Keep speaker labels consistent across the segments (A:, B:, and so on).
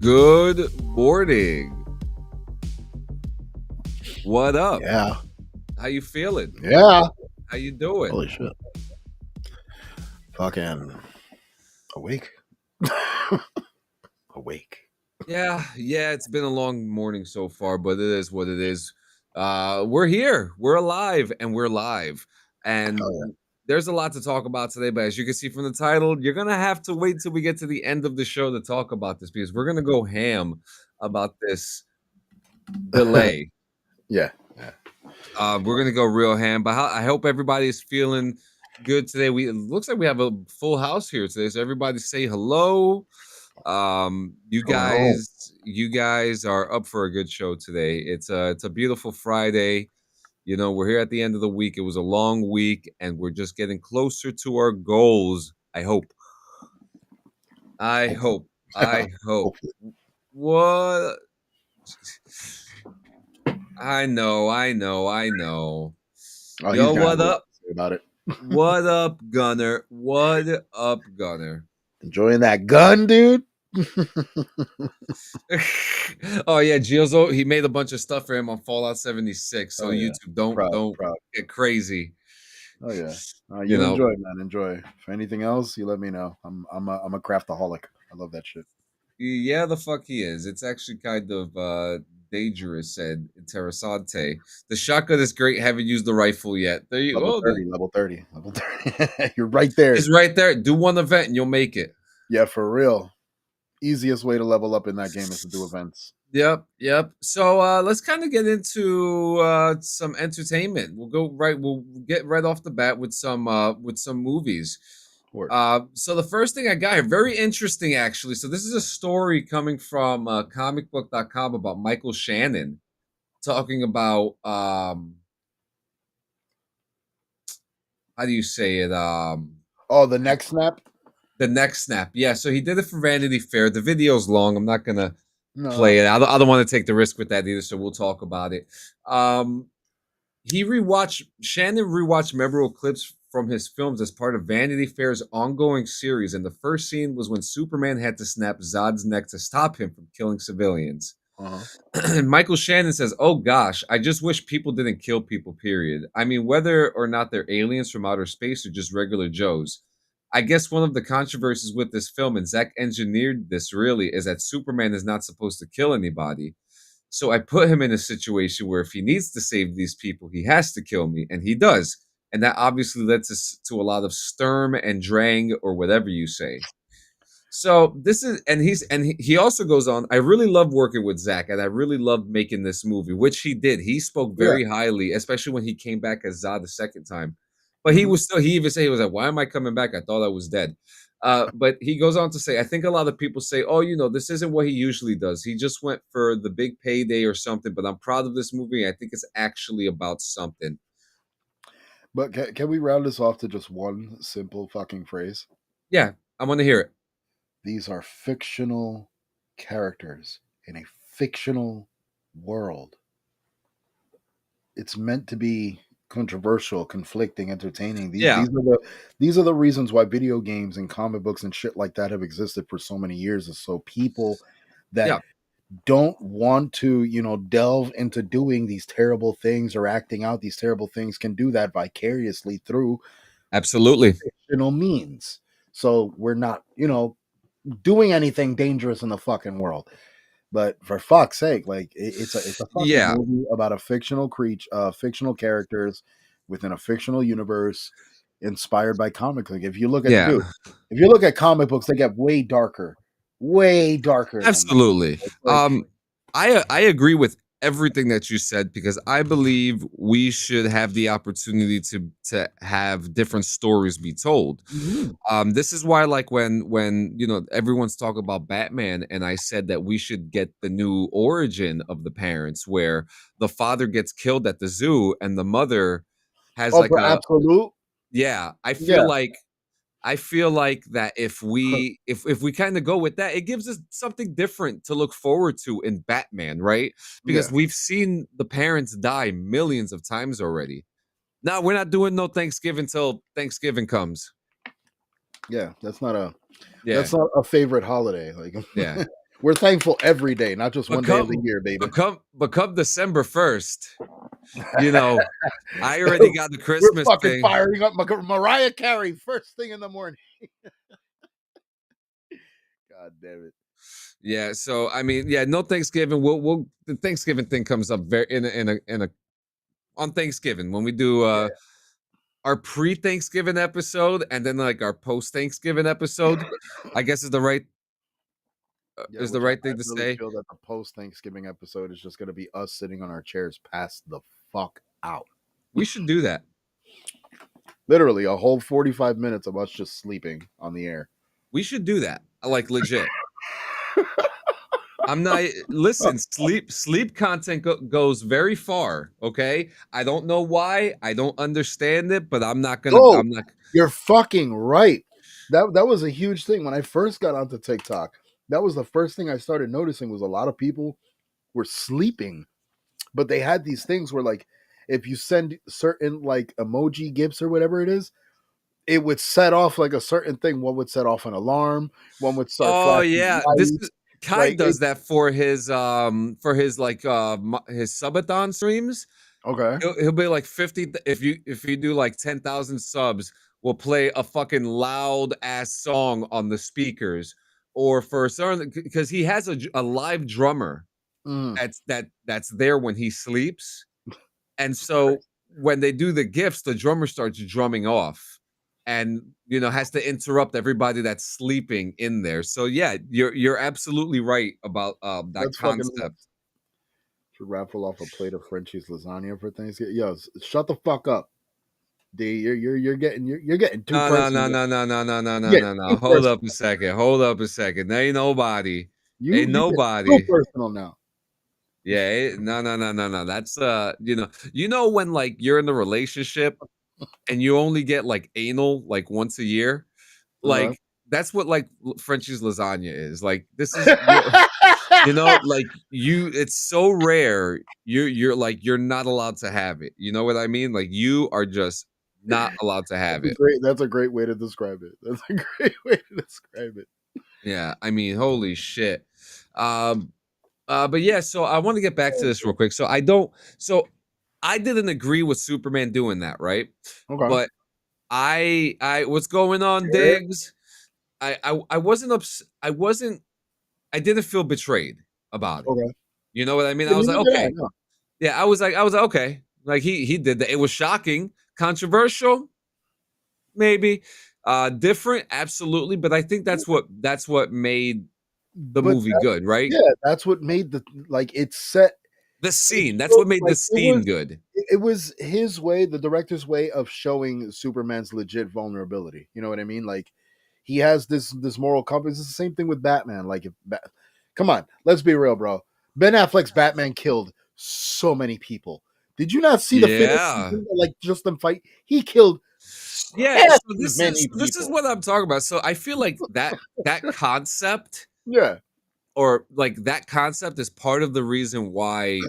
A: Good morning. What up?
B: Yeah.
A: How you feeling?
B: Yeah.
A: How you doing?
B: Holy shit. Fucking awake. Awake.
A: Yeah, it's been a long morning so far, but it is what it is. We're here. We're alive and we're live. And
B: Oh, yeah.
A: there's a lot to talk about today, but as you can see from the title, you're gonna have to wait till we get to the end of the show to talk about this because we're gonna go ham about this delay.
B: Yeah.
A: We're gonna go real ham, but I hope everybody's feeling good today. It looks like we have a full house here today, so everybody say hello. You guys are up for a good show today. It's a beautiful Friday. You know, we're here at the end of the week. It was a long week, and we're just getting closer to our goals. I hope.
B: Hopefully.
A: What? I know.
B: Oh,
A: Yo,
B: he's got
A: what
B: a lot
A: up?
B: to say about it.
A: What up, Gunner? What up, Gunner?
B: Enjoying that gun, dude.
A: Oh yeah, Giozo, he made a bunch of stuff for him on Fallout 76. So
B: Oh, yeah.
A: YouTube, don't
B: Proud.
A: get crazy.
B: Oh yeah.
A: You know,
B: enjoy, man. Enjoy. For anything else, you let me know. I'm a craftaholic. I love that shit.
A: yeah, the fuck he is. It's actually kind of dangerous, said Interessante. The shotgun is great. Haven't used the rifle yet. There you
B: Level
A: go.
B: 30, level 30, level 30. You're right there.
A: It's right there. Do one event and you'll make it.
B: Yeah, for real. Easiest way to level up in that game is to do events.
A: Yep. So let's kind of get into some entertainment. We'll get right off the bat with some movies. So the first thing I got here, very interesting actually. So this is a story coming from comicbook.com about Michael Shannon talking about how do you say it?
B: The neck snap?
A: The neck snap. Yeah, so he did it for Vanity Fair. The video's long. I'm not gonna play it. I don't want to take the risk with that either, so we'll talk about it. Shannon rewatched memorable clips from his films as part of Vanity Fair's ongoing series, and the first scene was when Superman had to snap Zod's neck to stop him from killing civilians.
B: Uh-huh.
A: Michael Shannon says, "Oh gosh, I just wish people didn't kill people, period. I mean, whether or not they're aliens from outer space or just regular Joes. I guess one of the controversies with this film, and Zack engineered this really, is that Superman is not supposed to kill anybody. So I put him in a situation where if he needs to save these people, he has to kill me, and he does. And that obviously led to a lot of Sturm and Drang, or whatever you say. So this is, and he also goes on. I really love working with Zach, and I really love making this movie, which he did. He spoke
B: Yeah.
A: very highly, especially when he came back as Zod the second time. But he
B: Mhm.
A: was still. He even said he was like, "Why am I coming back? I thought I was dead." But he goes on to say, I think a lot of people say, "Oh, this isn't what he usually does. He just went for the big payday or something." But I'm proud of this movie. I think it's actually about something.
B: But can we round this off to just one simple fucking phrase?
A: Yeah, I want to hear it.
B: These are fictional characters in a fictional world. It's meant to be controversial, conflicting, entertaining.
A: Yeah,
B: These are the reasons why video games and comic books and shit like that have existed for so many years. Is so people that
A: yeah,
B: don't want to, delve into doing these terrible things or acting out these terrible things can do that vicariously through
A: absolutely.
B: fictional means. So we're not, doing anything dangerous in the fucking world. But for fuck's sake, like it's a fucking
A: Yeah,
B: movie about a fictional creature, fictional characters within a fictional universe inspired by comics. Like
A: yeah.
B: if you look at comic books, they get way darker than that.
A: Absolutely.
B: It's like,
A: I agree with everything that you said because I believe we should have the opportunity to have different stories be told.
B: mhm.
A: This is why, like when everyone's talking about Batman, and I said that we should get the new origin of the parents, where the father gets killed at the zoo and the mother has
B: Oh,
A: like
B: for
A: a
B: absolute,
A: yeah.
B: yeah,
A: I feel like that if we kind of go with that, it gives us something different to look forward to in Batman, right? Because
B: yeah,
A: we've seen the parents die millions of times already. Now we're not doing no Thanksgiving till Thanksgiving comes.
B: yeah.
A: Yeah,
B: That's not a favorite holiday. Like
A: yeah.
B: we're thankful every day, not just
A: But
B: one day of the
A: come,
B: year, baby.
A: but come December 1st, you know, I already got the
B: We're
A: Christmas
B: fucking
A: thing.
B: firing up Mariah Carey first thing in the morning. God damn it.
A: Yeah, so I mean, yeah, no Thanksgiving. We'll the Thanksgiving thing comes up very in a on Thanksgiving when we do
B: Yeah.
A: our pre-Thanksgiving episode and then like our post-Thanksgiving episode, I guess
B: Yeah,
A: is the
B: which I
A: right thing to
B: really
A: say.
B: feel that the post Thanksgiving episode is just going to be us sitting on our chairs passed the fuck out.
A: We should do that.
B: Literally a whole 45 minutes of us just sleeping on the air.
A: We should do that. Like legit. I'm not listen, sleep content goes very far, okay? I don't know why. I don't understand it, but
B: Oh,
A: I'm not
B: you're fucking right. That was a huge thing when I first got onto TikTok. That was the first thing I started noticing was a lot of people were sleeping, but they had these things where like if you send certain like emoji gifs or whatever it is, it would set off like a certain thing. One would set off an alarm. One would start
A: Oh
B: flashing
A: yeah, this is
B: lights.
A: Kai
B: Like it.
A: does that for his like his subathon streams.
B: Okay.
A: He'll be like 50 if you do like 10,000 subs, we'll play a fucking loud ass song on the speakers or for a certain because he has a live drummer
B: Mm,
A: that's there when he sleeps. And so
B: Christ.
A: when they do the gifts, the drummer starts drumming off and has to interrupt everybody that's sleeping in there. So yeah, you're absolutely right about that
B: That's fucking
A: concept.
B: nuts. Should raffle off a plate of Frenchie's lasagna for Thanksgiving. Yo, shut the fuck up, D. You're getting too
A: No, no, no,
B: personal.
A: no, no, no, no, no, no,
B: You're
A: no,
B: getting
A: no.
B: too
A: Hold up a
B: personal.
A: second. Hold up a second. There ain't nobody. Ain't
B: You get too
A: nobody.
B: personal now.
A: Yeah, no, no, no, no, no. That's when like you're in a relationship and you only get like anal like once a year,
B: Uh-huh.
A: like that's what like Frenchie's lasagna is. Like this is like it's so rare. You're like you're not allowed to have it. You know what I mean? Like you are just not allowed to have it.
B: That's a great way to describe it. That's a great way to describe it.
A: Yeah, I mean, holy shit. Um, But yeah, so I want to get back to this real quick. So I didn't agree with Superman doing that, right?
B: Okay.
A: But what's going on,
B: Yeah.
A: Diggs? I wasn't I wasn't, I didn't feel betrayed about it.
B: Okay.
A: You know what I mean?
B: Yeah,
A: I was like,
B: neither did I.
A: okay.
B: No.
A: Yeah, I was like, okay. Like he did that. It was shocking, controversial, maybe. Different, absolutely. But I think that's what made the
B: But
A: movie good, right?
B: yeah, that's what made the like it set
A: The
B: it
A: scene. That's
B: showed,
A: what made the
B: like
A: scene good.
B: it was his way, the director's way of showing Superman's legit vulnerability. You know what I mean? Like he has this moral compass. It's the same thing with Batman. Like come on, let's be real, bro. Ben Affleck's Batman killed so many people. Did you not see the finish?
A: Yeah.
B: Like just them fight, he killed
A: Yeah.
B: so
A: So
B: many
A: this is
B: people.
A: what I'm talking about. So I feel like that concept,
B: Yeah,
A: or like that concept is part of the reason why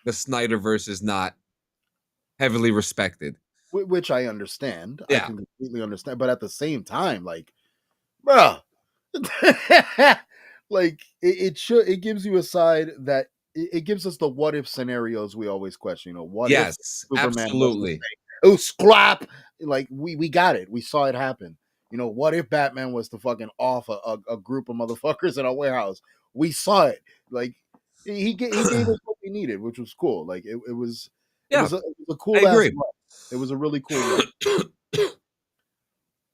A: the Snyderverse is not heavily respected.
B: which I understand. I
A: Yeah.
B: can completely understand, but at the same time, like, bro, like it should, it gives you a side that it gives us the what if scenarios we always question. You know, what if
A: Yes,
B: Superman was to
A: absolutely.
B: say, "Oh, scrap," like we got it, we saw it happen. You know, what if Batman was to fucking off a group of motherfuckers in a warehouse? We saw it. Like he gave us what we needed, which was cool. Like
A: Yeah,
B: it was a
A: I
B: cool ass
A: agree.
B: run. It was a really cool run.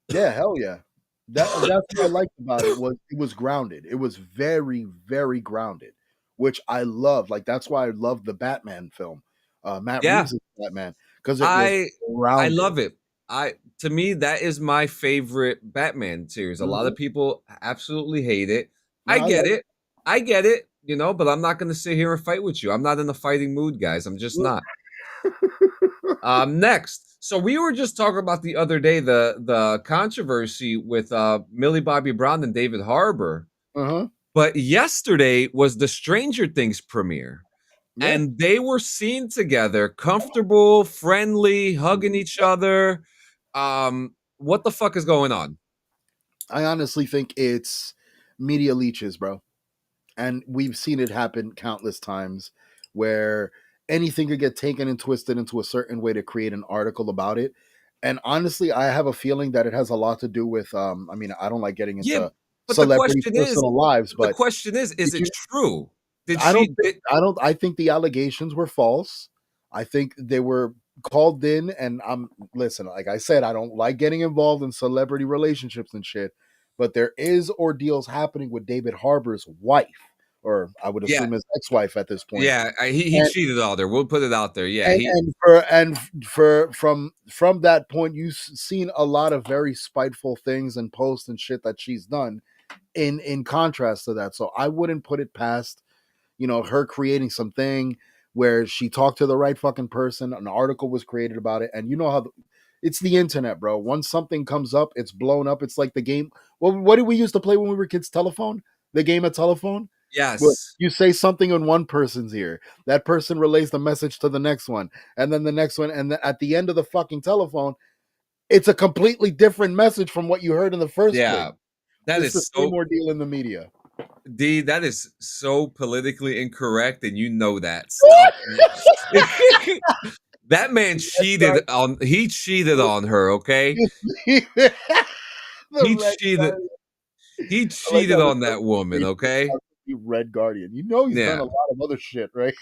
B: Yeah, hell yeah. That's what I liked about it was grounded. It was very, very grounded, which I love. Like that's why I love the Batman film, Matt
A: Yeah,
B: Reeves' Batman, because it was
A: I I
B: grounded.
A: love it. I To me that is my favorite Batman series. A lot
B: Mhm.
A: of people absolutely hate it.
B: No,
A: I
B: I
A: get
B: love
A: it. I get it, but I'm not going to sit here and fight with you. I'm not in a fighting mood, guys. I'm just
B: it.
A: not. Next. So we were just talking about the other day the controversy with Millie Bobby Brown and David Harbour.
B: Uh-huh.
A: But yesterday was the Stranger Things premiere,
B: Yeah.
A: and they were seen together, comfortable, friendly, hugging
B: Mhm.
A: each other. What the fuck is going on?
B: I honestly think it's media leeches, bro. And we've seen it happen countless times where anything could get taken and twisted into a certain way to create an article about it. And honestly, I have a feeling that it has a lot to do with I mean, I don't like getting
A: Yeah,
B: into
A: but the
B: celebrity
A: question is,
B: personal lives,
A: the
B: but
A: question is
B: did
A: it
B: you
A: true? Did she did
B: I think the allegations were false. I think they were called in, and I'm listen, like I said, I don't like getting involved in celebrity relationships and shit, but there is ordeals happening with David Harbour's wife, or I would
A: yeah,
B: assume his ex-wife at this point.
A: yeah, he
B: And
A: cheated on her. We'll put it out there. Yeah, he
B: for from that point, you've seen a lot of very spiteful things and posts and shit that she's done in contrast to that. So I wouldn't put it past her creating something where she talked to the right fucking person. An article was created about it, and you know how it's the internet, bro. Once something comes up, it's blown up. It's like the game. Well, what did we used to play when we were kids? Telephone. The game of telephone. Well,
A: yes.
B: you say something in one person's ear, that person relays the message to the next one, and then the next one, and at the end of the fucking telephone, it's a completely different message from what you heard in the first place.
A: Yeah. That
B: It's the
A: is
B: same
A: so
B: ordeal in the media.
A: D, that is so politically incorrect, and you know that. Stop. That man cheated on. He cheated on her. Okay,
B: The
A: he
B: red
A: cheated.
B: guardian.
A: He
B: I like
A: cheated
B: how the
A: on that woman. Okay.
B: red guardian. You know he's done
A: Yeah,
B: a lot of other shit, right?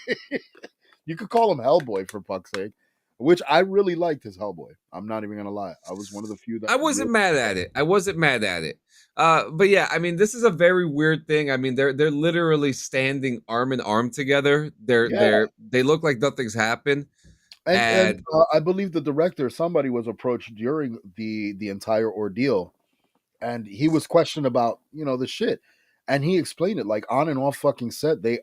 B: You could call him Hellboy for fuck's sake, which I really liked his Hellboy. I'm not even gonna lie. I was one of the few that
A: I wasn't
B: really.
A: mad at it. I wasn't mad at it. But yeah, I mean, this is a very weird thing. I mean, they're literally standing arm in arm together.
B: Yeah,
A: They look like nothing's happened.
B: and
A: And
B: I believe the director, somebody was approached during the entire ordeal, and he was questioned about the shit, and he explained it like on and off fucking set. They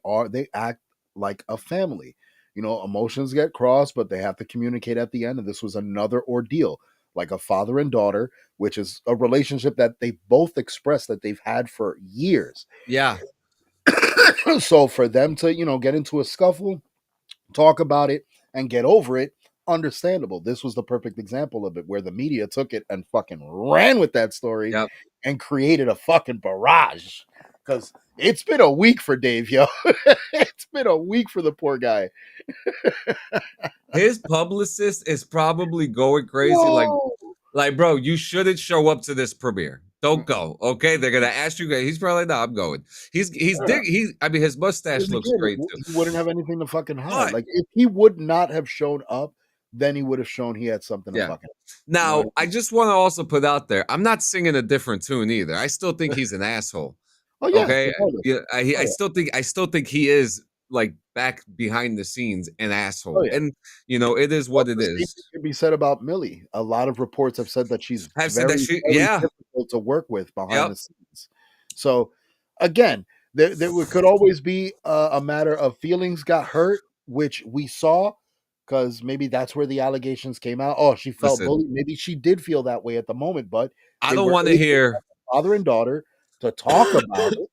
B: act like a family. Emotions get crossed, but they have to communicate at the end. And this was another ordeal, like a father and daughter, which is a relationship that they both expressed that they've had for years.
A: yeah,
B: So for them to get into a scuffle, talk about it, and get over it, understandable. This was the perfect example of it, where the media took it and fucking ran with that story
A: yep.
B: and created a fucking barrage. because it's been a week for Dave, yo. It's been a week for the poor guy.
A: His publicist is probably going crazy.
B: Whoa.
A: Bro, you shouldn't show up to this premiere. Don't
B: Mm-mm.
A: go. Okay, they're gonna ask you. He's probably like, no, I'm going. He's
B: Yeah.
A: dig. He. I mean, his mustache
B: Because
A: looks
B: again,
A: great too.
B: he wouldn't have anything to fucking hide.
A: But
B: Like if he would not have shown up, then he would have shown he had something to
A: yeah.
B: fucking. You know what
A: Now,
B: I
A: I
B: mean?
A: just want to also put out there, I'm not singing a different tune either. I still think he's an asshole.
B: Oh yeah,
A: Okay,
B: regardless.
A: yeah,
B: Oh yeah.
A: I still think he is like back behind the scenes an
B: Oh
A: asshole,
B: yeah.
A: and it is
B: Well,
A: what it
B: the same
A: is.
B: thing can be said about Millie. A lot of reports have said that she's
A: I've said that
B: very,
A: she,
B: very
A: yeah,
B: difficult to work with behind
A: yep.
B: the scenes. So, again, could always be a matter of feelings got hurt, which we saw, because maybe that's where the allegations came out. Oh, she felt
A: Listen,
B: bullied. Maybe she did feel that way at the moment, but
A: I
B: they
A: don't
B: were
A: want to
B: able,
A: hear
B: father and daughter, to talk about it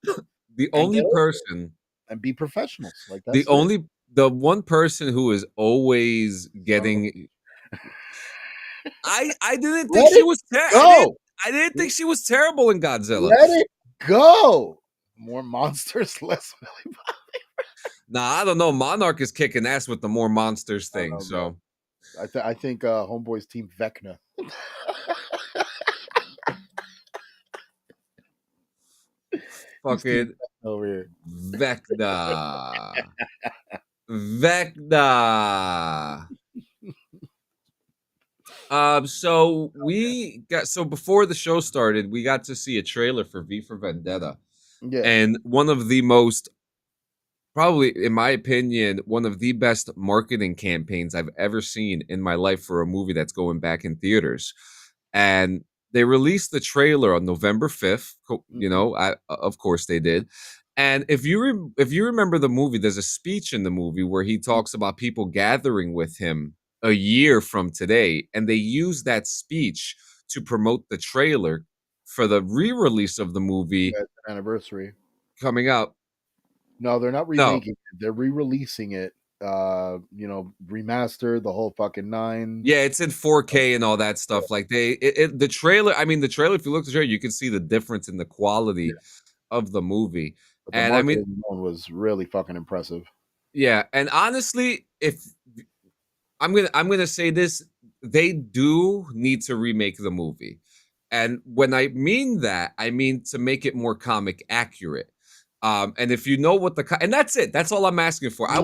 A: the
B: and
A: only
B: get over it
A: person,
B: and be professionals. Like
A: the
B: that's it.
A: only, the one person who is always
B: Son of a,
A: getting. I didn't think
B: let
A: she
B: it
A: was.
B: go.
A: I didn't think she was terrible in Godzilla.
B: Let it go. More monsters, less Millie.
A: Nah, I don't know. Monarch is kicking ass with the more monsters
B: I don't
A: thing.
B: know, bro.
A: So
B: I think Homeboy's team Vecna. He's team
A: fucking
B: Vecna over here.
A: Vecna. Vecna. So before the show started, we got to see a trailer for V for Vendetta.
B: Yeah.
A: And one of the most, probably in my opinion, one of the best marketing campaigns I've ever seen in my life for a movie that's going back in theaters. And they released the trailer on November 5th.
B: Mhm.
A: Of course they did. And if you remember the movie, there's a speech in the movie where he talks about people gathering with him a year from today, and they use that speech to promote the trailer for the re-release of the movie
B: Yeah, it's an anniversary.
A: coming out.
B: No, they're not
A: No,
B: remaking it. They're re-releasing it. Remastered the whole fucking nine.
A: yeah, it's in 4K and all that stuff. Like the trailer. I mean, the trailer. If you look at the trailer, you can see the difference in the
B: Yeah.
A: quality of the movie.
B: But the
A: And I mean,
B: marketing alone was really fucking impressive.
A: yeah. And honestly, if I'm gonna say this, they do need to remake the movie. And when I mean that, I mean to make it more comic accurate. And if you know what and that's it. That's all I'm asking for.
B: Yeah.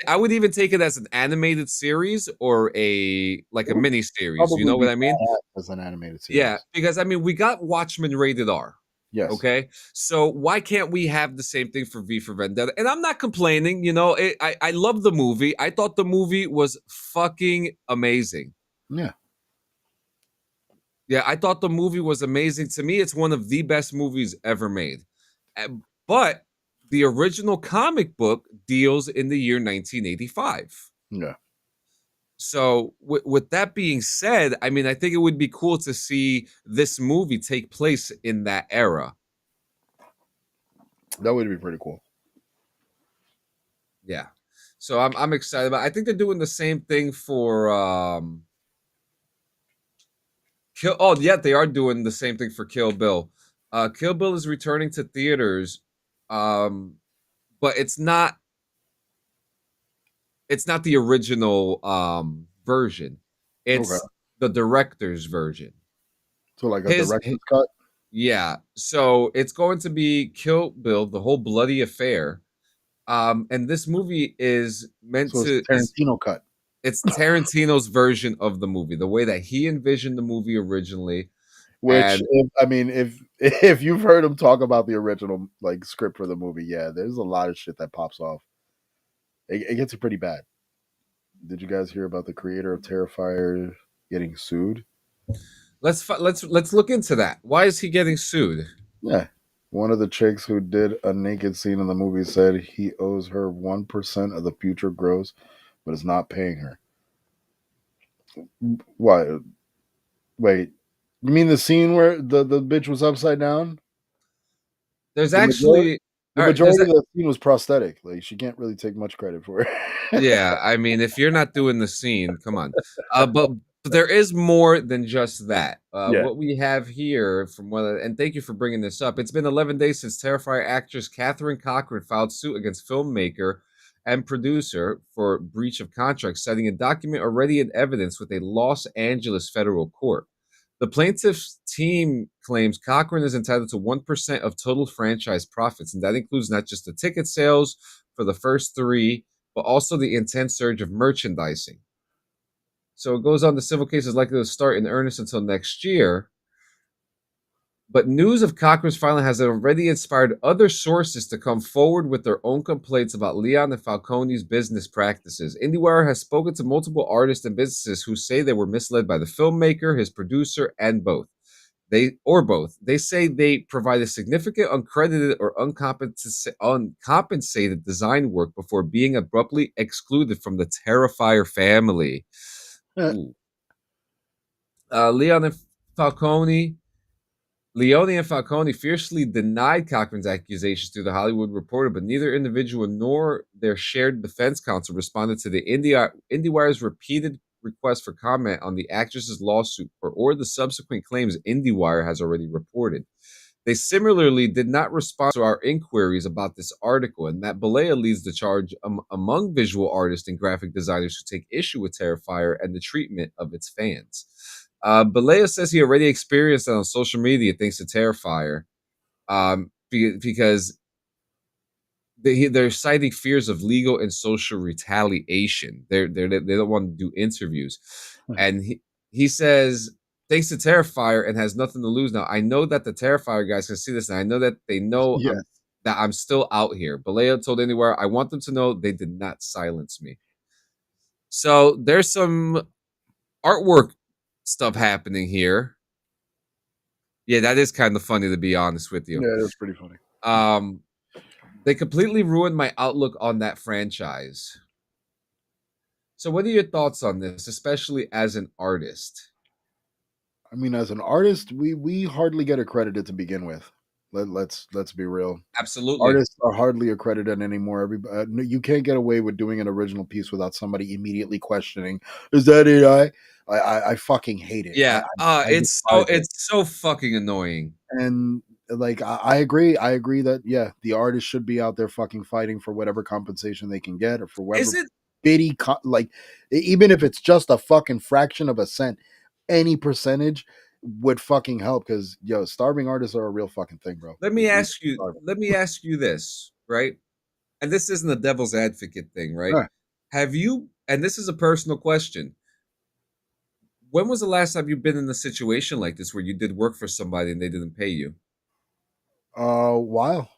A: I would even take it as an animated series or a
B: It would
A: mini series. You
B: probably
A: know
B: be
A: what I mean?
B: badass as an animated
A: Yeah,
B: series.
A: because I mean we got Watchmen rated R.
B: Yes.
A: Okay, so why can't we have the same thing for V for Vendetta? And I'm not complaining. I love the movie. I thought the movie was fucking amazing.
B: Yeah.
A: Yeah, I thought the movie was amazing. To me, it's one of the best movies ever made. Uh, But the original comic book deals in the year 1985.
B: Yeah.
A: So, with that being said, I mean, I think it would be cool to see this movie take place in that era.
B: That would be pretty cool.
A: Yeah. So I'm excited about. I think they're doing the same thing for Kill. Oh, yeah, they are doing the same thing for Kill Bill. Kill Bill is returning to theaters, um, but it's not the original version.
B: Okay.
A: It's the director's version.
B: So like a
A: His
B: director's cut.
A: Yeah. So it's going to be Kill Bill, the whole bloody affair. And this movie is meant
B: So it's
A: to
B: Tarantino cut.
A: it's Tarantino's version of the movie, the way that he envisioned the movie originally.
B: Which,
A: And
B: if you've heard him talk about the original like script for the movie, yeah, there's a lot of shit that pops off. It gets pretty bad. Did you guys hear about the creator of Terrifier getting sued?
A: let's look into that. Why is he getting sued?
B: Yeah, one of the chicks who did a naked scene in the movie said he owes her 1% of the future gross, but is not paying her. Why? Wait, you mean the scene where the bitch was upside down?
A: There's
B: The majority
A: actually
B: the
A: all right, there's
B: majority
A: a,
B: of the scene was prosthetic. Like she can't really take much credit for it.
A: yeah, I mean, if you're not doing the scene, come on. But But there is more than just that.
B: Yeah.
A: What we have here, and thank you for bringing this up. It's been 11 days since Terrifier actress Catherine Cochran filed suit against filmmaker and producer for breach of contract, citing a document already in evidence with a Los Angeles federal court. The plaintiff's team claims Cochran is entitled to 1% of total franchise profits, and that includes not just the ticket sales for the first three, but also the intense surge of merchandising. So it goes on, the civil case is likely to start in earnest until next year. But news of Cochran's filing has already inspired other sources to come forward with their own complaints about Leon and Falcone's business practices. IndieWire has spoken to multiple artists and businesses who say they were misled by the filmmaker, his producer, and both. They say they provided significant uncredited or uncompensated design work before being abruptly excluded from the Terrifier family. Ooh. Leon and Falcone Leone and Falcone fiercely denied Cochran's accusations to the Hollywood Reporter, but neither individual nor their shared defense counsel responded to the IndieWire's repeated request for comment on the actress's lawsuit or the subsequent claims IndieWire has already reported. They similarly did not respond to our inquiries about this article, and Matt Balea leads the charge among visual artists and graphic designers who take issue with Terrifier and the treatment of its fans. Balea says he already experienced that on social media thanks to Terrifier, because they're citing fears of legal and social retaliation. They don't want to do interviews, and he says thanks to Terrifier and has nothing to lose now. I know that the Terrifier guys can see this, and I know that they know
B: Yeah.
A: that I'm still out here. Balea told Anywhere, I want them to know they did not silence me. So there's some artwork stuff happening here. Yeah, that is kind of funny, to be honest with you.
B: Yeah, that's pretty funny.
A: They completely ruined my outlook on that franchise. So what are your thoughts on this, especially as an artist?
B: I mean, as an artist, we hardly get accredited to begin with. Let's be real.
A: Absolutely.
B: Artists are hardly accredited anymore. You can't get away with doing an original piece without somebody immediately questioning, "Is that AI?" I fucking hate it.
A: Yeah.
B: I despise it.
A: It's so fucking annoying.
B: And like I agree. I agree that yeah, the artist should be out there fucking fighting for whatever compensation they can get or for whatever
A: Is it
B: like even if it's just a fucking fraction of a cent, any percentage would fucking help because yo, starving artists are a real fucking thing, bro.
A: let me ask you this, right? And this isn't a devil's advocate thing, right?
B: Huh.
A: Have you, and this is a personal question, when was the last time you've been in a situation like this where you did work for somebody and they didn't pay you?
B: Wow.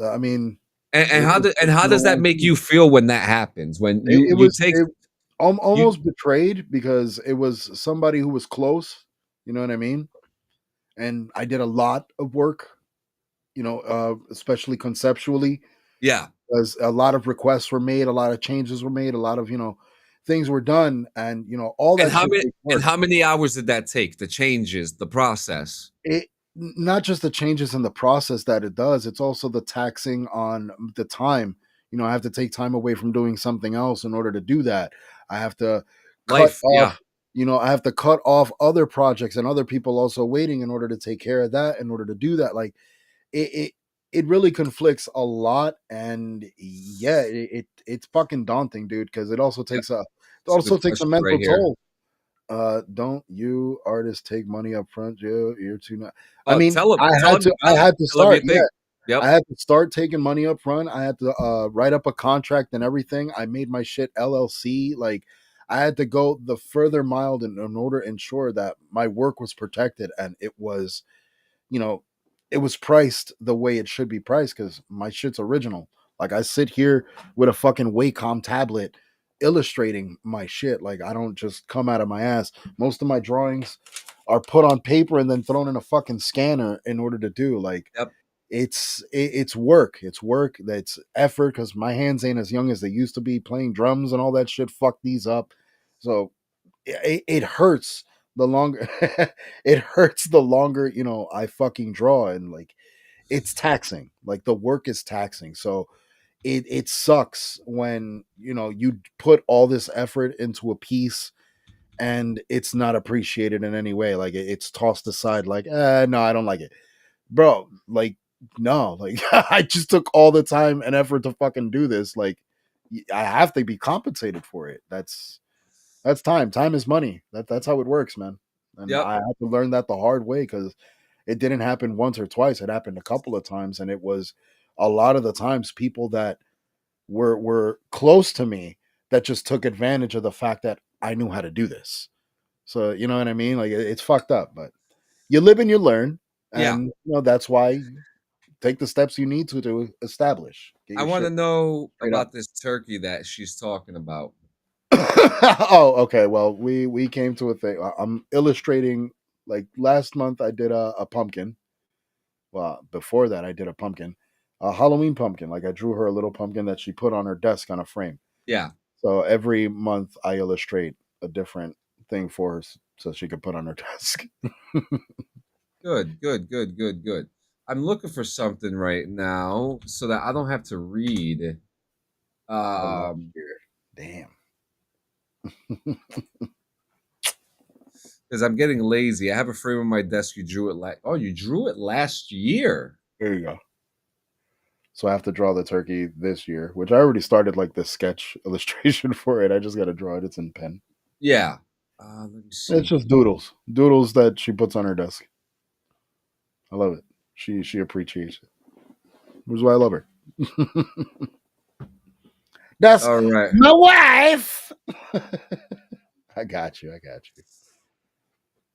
B: I mean,
A: And
B: it's
A: how
B: been a
A: does that
B: long
A: make
B: time.
A: you feel when that happens? When
B: It
A: you
B: was
A: take you
B: almost betrayed because it was somebody who was close. You know what I mean? And I did a lot of work. Especially conceptually,
A: yeah.
B: as a lot of requests were made, a lot of changes were made, a lot of things were done, and all
A: And
B: that shit takes work.
A: how many hours did that take? The changes, the process.
B: It not just the changes in the process that it does, it's also the taxing on the time. I have to take time away from doing something else in order to do that. I have to cut
A: Life,
B: off,
A: yeah.
B: I have to cut off other projects and other people also waiting in order to take care of that, in order to do that. Like it it really conflicts a lot, and yeah, it's fucking daunting, dude, because
A: Yep.
B: it
A: It's a
B: also
A: good
B: takes a
A: question right
B: mental
A: here.
B: toll. Don't you artists take money up front, Joe? You're too not. I
A: Oh,
B: mean, I
A: tell
B: had to
A: tell 'em
B: start.
A: you
B: Yeah,
A: think. Yep.
B: I had to start taking money up front. I had to write up a contract and everything. I made my shit LLC. Like I had to go the further mile in order to ensure that my work was protected, and you know, it was priced the way it should be priced because my shit's original. Like I sit here with a fucking Wacom tablet illustrating my shit. Like I don't just come out of my ass. Most of my drawings are put on paper and then thrown in a fucking scanner in order to do. Like
A: Yep.
B: it's work. It's work. That's effort because my hands ain't as young as they used to be. Playing drums and all that shit fuck these up. So it hurts the longer it hurts the longer I fucking draw, and like it's taxing. Like the work is taxing. So it sucks when you put all this effort into a piece and it's not appreciated in any way. Like it's tossed aside. Like, no, I don't like it, bro. Like, no, like I just took all the time and effort to fucking do this. Like, I have to be compensated for it. That's time. Time is money. That's how it works, man. And
A: Yep.
B: I had to learn that the hard way because it didn't happen once or twice. It happened a couple of times, and it was a lot of the times people that were close to me that just took advantage of the fact that I knew how to do this. So you know what I mean? Like it's fucked up, but you live and you learn,
A: Yeah.
B: and that's why you take the steps you need to establish. Get
A: I
B: your
A: want to
B: shit
A: know
B: straight up.
A: about this turkey that she's talking about.
B: Oh, okay. Well, we came to a thing. I'm illustrating. Like last month, I did a pumpkin. Well, before that, I did a pumpkin, a Halloween pumpkin. Like I drew her a little pumpkin that she put on her desk on a frame.
A: Yeah.
B: So every month, I illustrate a different thing for her so she could put on her desk.
A: Good, good, good, good, good. I'm looking for something right now so that I don't have to read.
B: What last
A: Um,
B: year? Damn.
A: because I'm getting lazy. I have a frame on my desk. You drew it like, oh, you drew it last year.
B: There you go. So I have to draw the turkey this year, which I already started like the sketch illustration for it. I just got to draw it. It's in pen.
A: Yeah. Let me
B: It's
A: see
B: just
A: here.
B: doodles that she puts on her desk. I love it. She appreciates it. Which is why I love her. That's
A: All right.
B: my wife. I got you. I got you.
A: Let's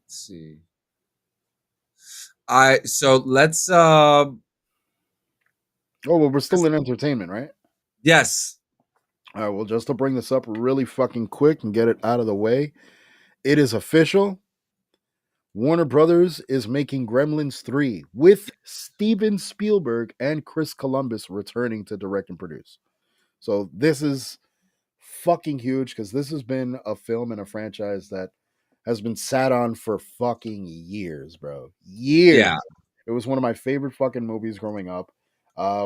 A: see. I so
B: Oh well, we're still
A: let's
B: in entertainment, right?
A: yes.
B: All right. Well, just to bring this up really fucking quick and get it out of the way, it is official. Warner Brothers is making Gremlins 3 with Steven Spielberg and Chris Columbus returning to direct and produce. So this is fucking huge because this has been a film and a franchise that has been sat on for fucking years, bro.
A: Yeah.
B: Years. It was one of my favorite fucking movies growing up.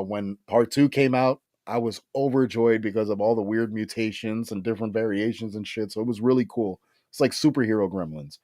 B: When part two came out, I was overjoyed because of all the weird mutations and different variations and shit. So it was really cool. It's like superhero gremlins.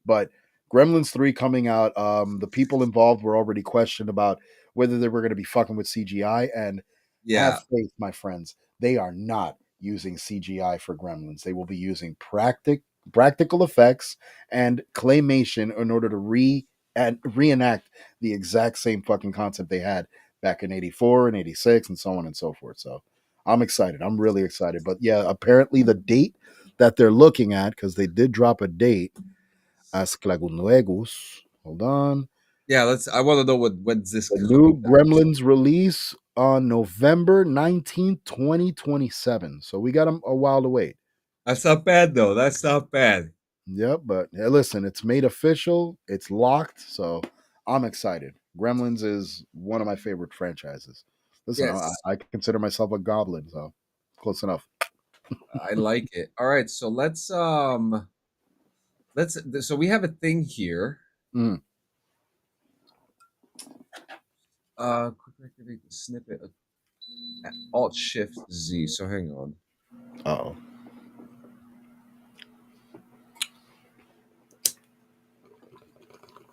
B: But Gremlins 3 coming out, the people involved were already questioned about whether they were going to be fucking with CGI. And have
A: Yeah.
B: faith, my friends, they are not using CGI for Gremlins. They will be using practical effects and claymation in order to reenact the exact same fucking concept they had back in 84 and 86 and so on and so forth. So I'm excited. I'm really excited. But yeah, apparently the date that they're looking at, because they did drop a date, Asclagunuegus. Hold on.
A: Yeah. I want to know when's this
B: The
A: coming
B: new
A: out.
B: Gremlins release on November 19th, 2027. So we got a while to wait.
A: That's not bad though. That's not bad.
B: Yep, but hey, listen, it's made official. It's locked, so I'm excited. Gremlins is one of my favorite franchises. Listen,
A: Yes.
B: I consider myself a goblin, so close enough.
A: I like it. All right. So so we have a thing here.
B: Mm.
A: Quick activate the snippet. Alt Shift Z. So hang on.
B: Oh,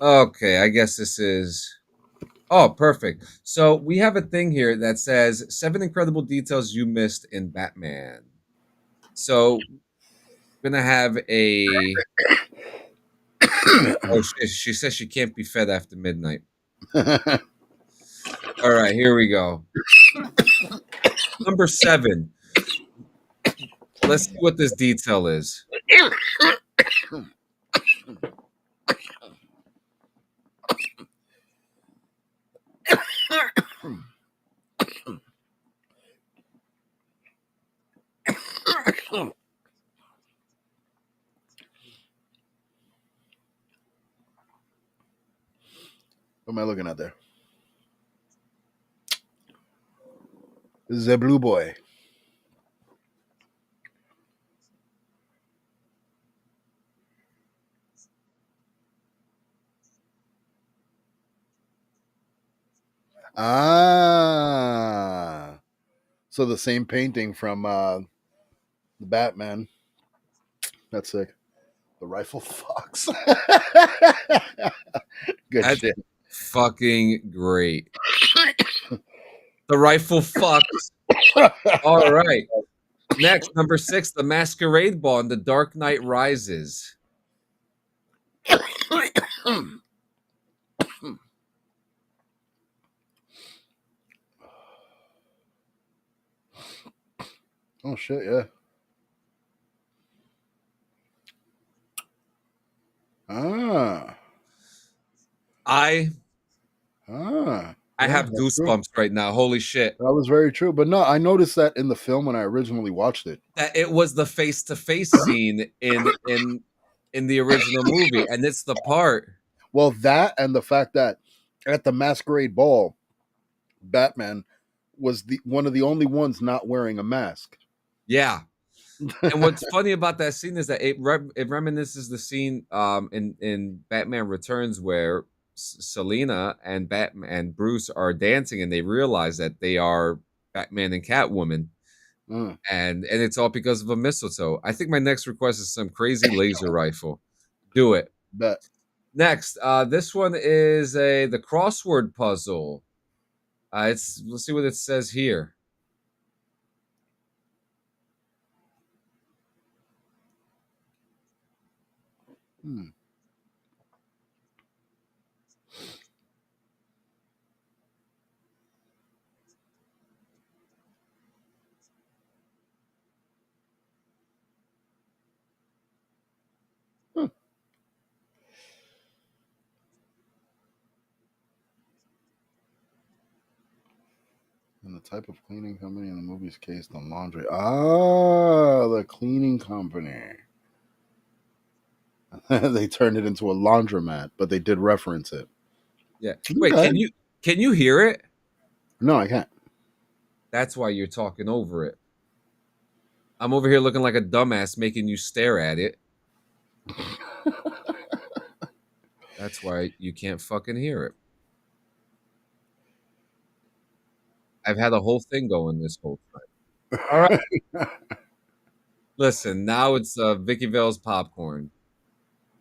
A: Okay, I guess this is. Oh, perfect. So we have a thing here that says seven incredible details you missed in Batman. So we're gonna have a. Oh, she says she can't be fed after midnight. All right, here we go. Number seven. Let's see what this detail is.
B: what am I looking at there? The blue boy. Ah, so the same painting from the Batman. That's sick. The rifle fox. Good
A: That's
B: shit.
A: fucking great. The rifle fucks. All right. Next, number 6, the Masquerade Ball in The Dark Knight Rises.
B: Oh shit, yeah. Ah.
A: I
B: Ah.
A: I
B: Yeah,
A: have
B: that's true.
A: goosebumps right now. Holy shit.
B: That was very true. But no, I noticed that in the film when I originally watched it.
A: That it was the face-to-face scene in the original movie, and it's the part.
B: Well, that and the fact that at the masquerade ball, Batman was the one of the only ones not wearing a mask.
A: Yeah. And what's funny about that scene is that it reminisces the scene in Batman Returns where Selina and Batman and Bruce are dancing and they realize that they are Batman and Catwoman.
B: Mm,
A: And it's all because of a mistletoe. I think my next request is some crazy laser rifle. Do it.
B: bet.
A: Next, this one is the crossword puzzle. It's let's see what it says here.
B: Hmm. Hmm. And the type of cleaning company in the movie's case, the laundry. Ah, the cleaning company. They turned it into a laundromat, but they did reference it.
A: Yeah. Wait,
B: Okay.
A: can you hear it?
B: No, I can't.
A: That's why you're talking over it. I'm over here looking like a dumbass making you stare at it. That's why you can't fucking hear it. I've had a whole thing going this whole time. All right. Listen, now it's Vicky Vale's popcorn.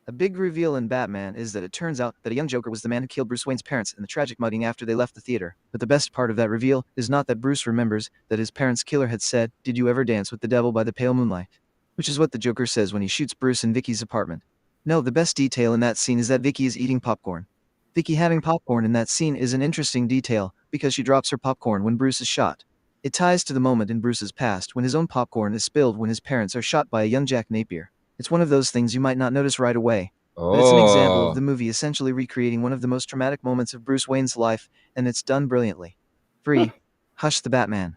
C: A big reveal in Batman is that it turns out that a young Joker was the man who killed Bruce Wayne's parents in the tragic mugging after they left the theater. But the best part of that reveal is not that Bruce remembers that his parents' killer had said, "Did you ever dance with the devil by the pale moonlight?" Which is what the Joker says when he shoots Bruce in Vicky's apartment. No, the best detail in that scene is that Vicky is eating popcorn. Vicky having popcorn in that scene is an interesting detail because she drops her popcorn when Bruce is shot. It ties to the moment in Bruce's past when his own popcorn is spilled when his parents are shot by a young Jack Napier. It's one of those things you might not notice right away, but it's an example of
A: Oh,
C: the movie essentially recreating one of the most traumatic moments of Bruce Wayne's life, and it's done brilliantly.
B: Huh.
C: 3. Hush the Batman.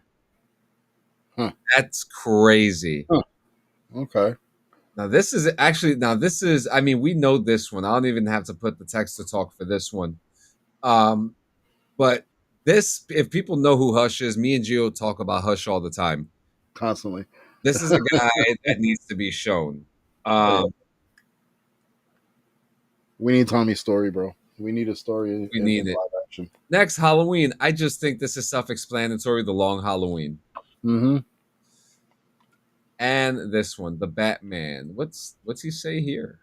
B: Huh.
A: that's crazy.
B: Huh. Okay.
A: Now this is I mean, we know this one. I don't even have to put the text to talk for this one. Um, but this if people know who Hush is, me and Gio talk about Hush all the time.
B: Constantly.
A: This is a guy that needs to be shown.
B: Oh, yeah.
A: Um,
B: We need Tommy's story, bro. We need a story
A: we
B: in
A: need it.
B: live action.
A: Next Halloween, I just think this is self-explanatory, The Long Halloween.
B: Mm-hmm.
A: And this one, The Batman. What's he say here?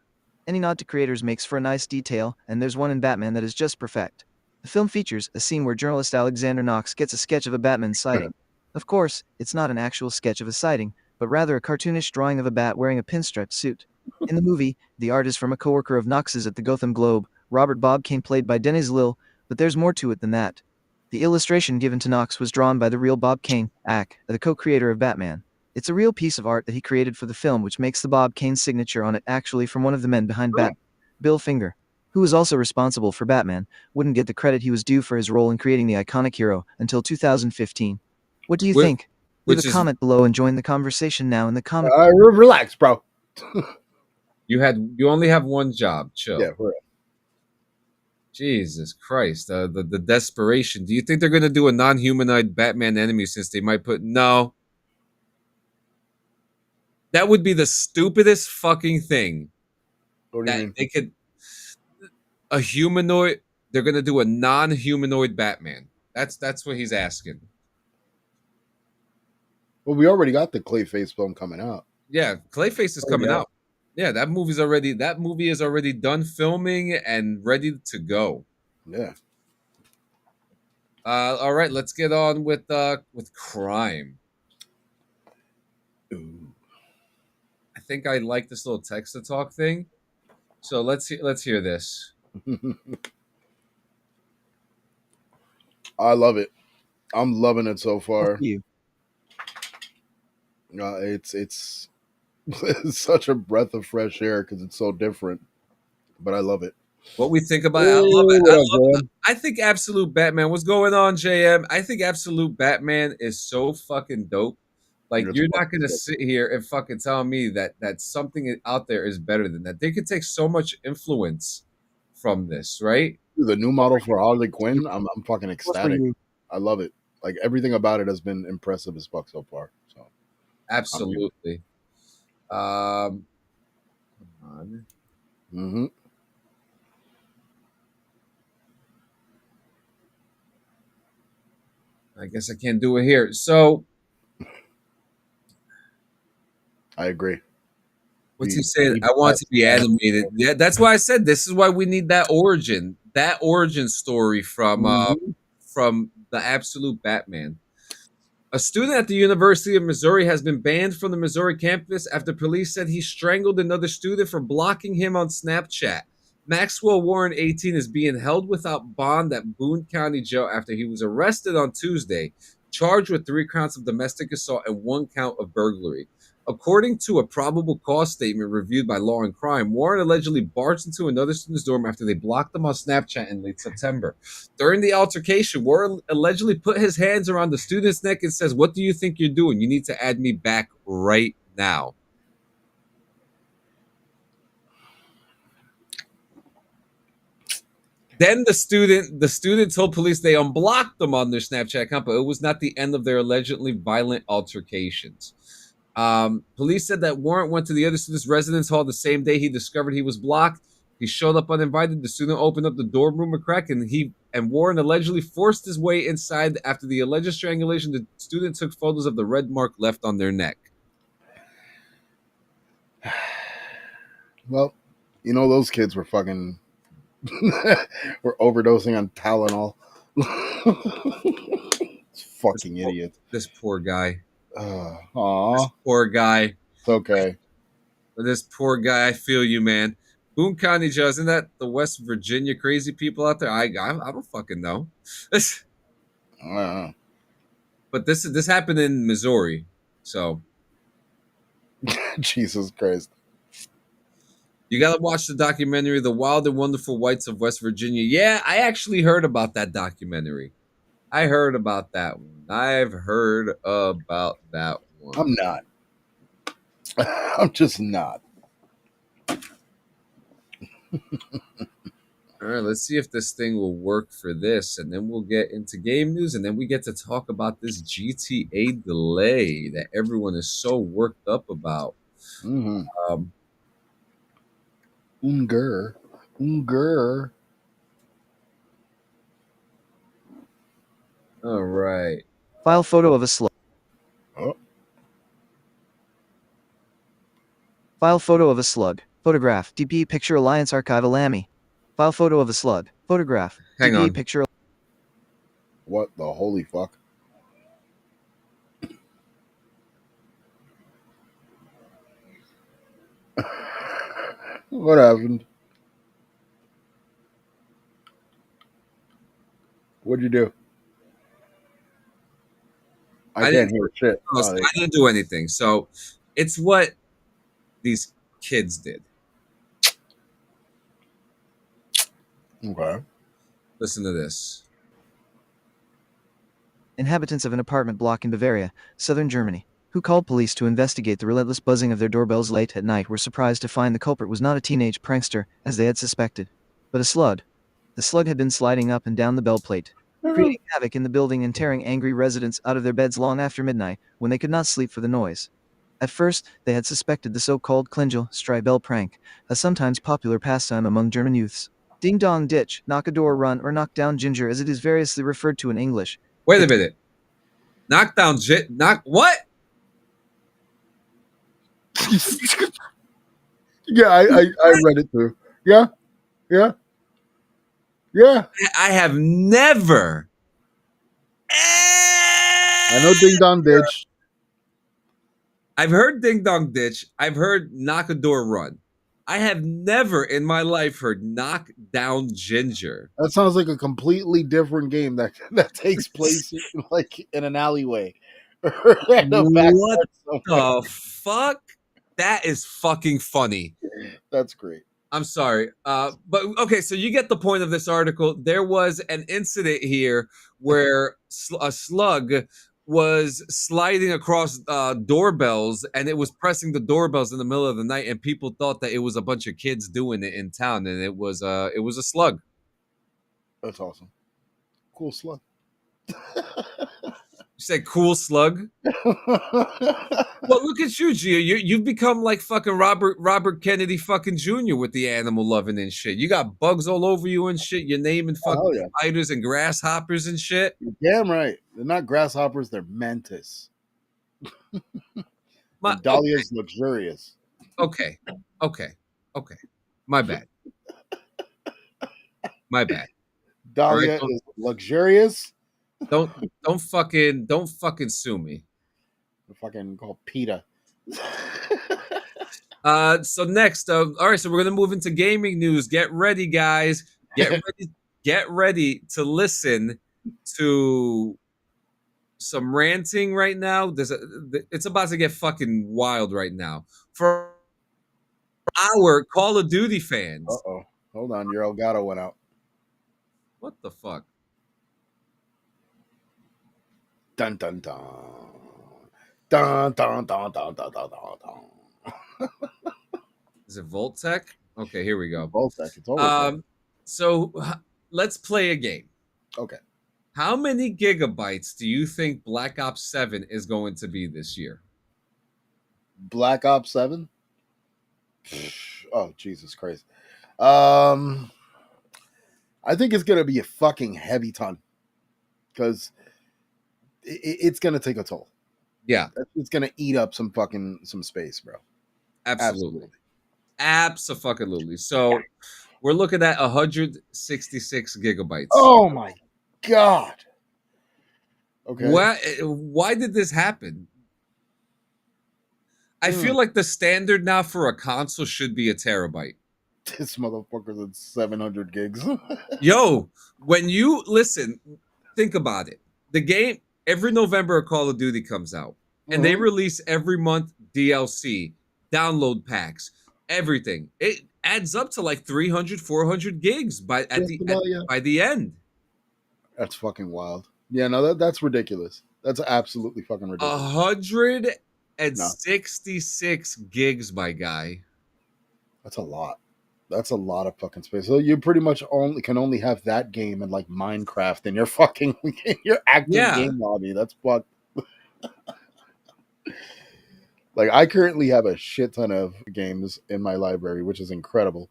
C: Any nod to creators makes for a nice detail, and there's one in Batman that is just perfect. The film features a scene where journalist Alexander Knox gets a sketch of a Batman sighting. Of course, it's not an actual sketch of a sighting, but rather a cartoonish drawing of a bat wearing a pinstripe suit. In the movie, the art is from a coworker of Knox's at the Gotham Globe, Robert Bob Kane, played by Dennis Lill, but there's more to it than that. The illustration given to Knox was drawn by the real Bob Kane, the co-creator of Batman. It's a real piece of art that he created for the film, which makes the Bob Kane signature on it actually from one of the men behind Batman. Bill Finger, who was also responsible for Batman, wouldn't get the credit he was due for his role in creating the iconic hero until 2015. What do you
A: Which,
C: think? Leave a
A: which is
C: comment below and join the conversation now in the comment.
B: Relax, bro.
A: you only have one job. Chill.
B: Yeah, for real.
A: Jesus Christ, the desperation. Do you think they're gonna do a non-humanoid Batman enemy since they might put no? That would be the stupidest fucking thing
B: What do you
A: that
B: mean?
A: they could a humanoid. They're gonna do a non-humanoid Batman. That's what he's asking.
B: Well, we already got the Clayface film coming out.
A: Yeah, Clayface is
B: Already
A: coming
B: out.
A: out. Yeah, that movie is already done filming and ready to go.
B: Yeah.
A: All right, let's get on with crime.
B: Ooh.
A: I think I like this little text to talk thing. So let's hear this.
B: I love it. I'm loving it so
C: Well,
B: far.
C: for you.
B: It's it's such a breath of fresh air because it's so different. But I love it.
A: What we think about it. I love
B: Hey,
A: it.
B: what up, Graham?
A: I think Absolute Batman. What's going on, JM? I think Absolute Batman is so fucking dope. Like
B: It's
A: you're not
B: fucking
A: gonna
B: sick.
A: sit here and fucking tell me that something out there is better than that. They could take so much influence from this, right?
B: The new model for Harley Quinn, I'm fucking
C: Well, for
B: ecstatic.
C: you.
B: I love it. Like everything about it has been impressive as fuck so far. So I'm in.
A: Absolutely. Come on.
B: Mm-hmm.
A: I guess I can't do it here. So
B: I agree.
A: what's he
B: Be,
A: saying?
B: be
A: I want it to be
B: Batman.
A: animated. Yeah, that's why I said this is why we need that origin story
B: Mhm.
A: from the Absolute Batman. A student at the University of Missouri has been banned from the Missouri campus after police said he strangled another student for blocking him on Snapchat. Maxwell Warren, 18, is being held without bond at Boone County Jail after he was arrested on Tuesday, charged with 3 counts of domestic assault and 1 count of burglary. According to a probable cause statement reviewed by Law and Crime, Warren allegedly barged into another student's dorm after they blocked him on Snapchat in late September. During the altercation, Warren allegedly put his hands around the student's neck and says, "What do you think you're doing? You need to add me back right now." Then the student told police they unblocked them on their Snapchat account, but it was not the end of their allegedly violent altercations. Police said that Warren went to the other student's residence hall the same day he discovered he was blocked. He showed up uninvited. The student opened up the dorm room a crack, and Warren allegedly forced his way inside. After the alleged strangulation, the student took photos of the red mark left on their neck.
B: Well, you know those kids were fucking were overdosing on Tylenol.
A: This
B: Fucking
A: poor,
B: idiot.
A: this poor guy. This
B: Aw,
A: poor guy.
B: it's okay.
A: This poor guy. I feel you, man. Boone County Jail, isn't that the West Virginia crazy people out there? I don't fucking know.
B: Uh,
A: But this happened in Missouri, so
B: Jesus Christ.
A: you got to watch the documentary "The Wild and Wonderful Whites of West Virginia." Yeah, I actually heard about that documentary. I heard about that one. I've heard about that one.
B: I'm not. I'm just not.
A: All right, let's see if this thing will work for this, and then we'll get into game news, and then we get to talk about this GTA delay that everyone is so worked up about.
B: Mm-hmm.
A: Um,
B: Unger. Unger.
A: all right.
C: File photo of a slug.
B: Oh,
C: File photo of a slug. Photograph. DP Picture Alliance Archive Alamy. File photo of a slug. Photograph.
A: Hang
C: DP
A: on.
C: Picture.
B: what the holy fuck? What happened? What'd you do? I
A: didn't,
B: can't hear shit. Oh,
A: I didn't do anything. So it's what these kids did.
B: okay.
A: Listen to this.
C: Inhabitants of an apartment block in Bavaria, southern Germany, who called police to investigate the relentless buzzing of their doorbells late at night were surprised to find the culprit was not a teenage prankster, as they had suspected, but a slug. The slug had been sliding up and down the bell plate, creating havoc in the building and tearing angry residents out of their beds long after midnight, when they could not sleep for the noise. At first, they had suspected the so-called Klingel Streibell prank, a sometimes popular pastime among German youths. Ding dong ditch, knock a door run, or knock down ginger as it is variously referred to in English.
A: Wait a minute. Knockdown jit. Knock what?
B: Yeah, I read it too. Yeah, yeah, yeah.
A: I have never,
B: I know Ding Dong Ditch.
A: I've heard Ding Dong Ditch. I've heard Knock a Door Run. I have never in my life heard Knock Down Ginger.
B: That sounds like a completely different game that takes place like in an alleyway or in a
A: What
B: backyard somewhere.
A: the fuck? That is fucking funny.
B: That's great.
A: I'm sorry. But okay, so you get the point of this article. There was an incident here where a slug was sliding across doorbells and it was pressing the doorbells in the middle of the night, and people thought that it was a bunch of kids doing it in town, and it was a slug.
B: That's awesome. Cool slug.
A: You said cool slug? Well, look at you, Gio. You've become like fucking Robert Kennedy fucking Jr. with the animal loving and shit. You got bugs all over you and shit. You're naming fucking
B: yeah.
A: spiders and grasshoppers and shit.
B: You're damn right. They're not grasshoppers, they're mantis. And Dahlia's luxurious.
A: Okay. My bad.
B: Dahlia is luxurious.
A: Don't fucking sue me.
B: Fucking called PETA.
A: So next, all right, so we're gonna move into gaming news. Get ready, guys. Get ready to listen to some ranting right now. It's about to get fucking wild right now. For our Call of Duty fans.
B: Uh-oh. Hold on, your Elgato went out.
A: What the fuck?
B: Dun dun dun. Dun dun dun dun dun dun dun.
A: Is it Voltec? Okay, here we go.
B: Voltec. It's always
A: so let's play a game.
B: okay.
A: How many gigabytes do you think Black Ops 7 is going to be this year?
B: Black Ops 7? Oh, Jesus Christ. I think it's going to be a fucking heavy ton. Because it's going to take a toll.
A: Yeah.
B: It's going to eat up some space, bro.
A: Absolutely. Absolutely. So we're looking at 166 gigabytes.
B: Oh my God. Okay.
A: Why did this happen? I feel like the standard now for a console should be a terabyte.
B: This motherfucker's at 700 gigs.
A: Yo, when you listen, think about it. The game, every November, a Call of Duty comes out, and they release every month DLC, download packs, everything. It adds up to like 300, 400 gigs by the end.
B: That's fucking wild. Yeah, no, that's ridiculous. That's absolutely fucking ridiculous.
A: 166 gigs, my guy.
B: That's a lot. That's a lot of fucking space. So you pretty much can only have that game and like Minecraft in your fucking your active game lobby. That's fucked. Like I currently have a shit ton of games in my library, which is incredible.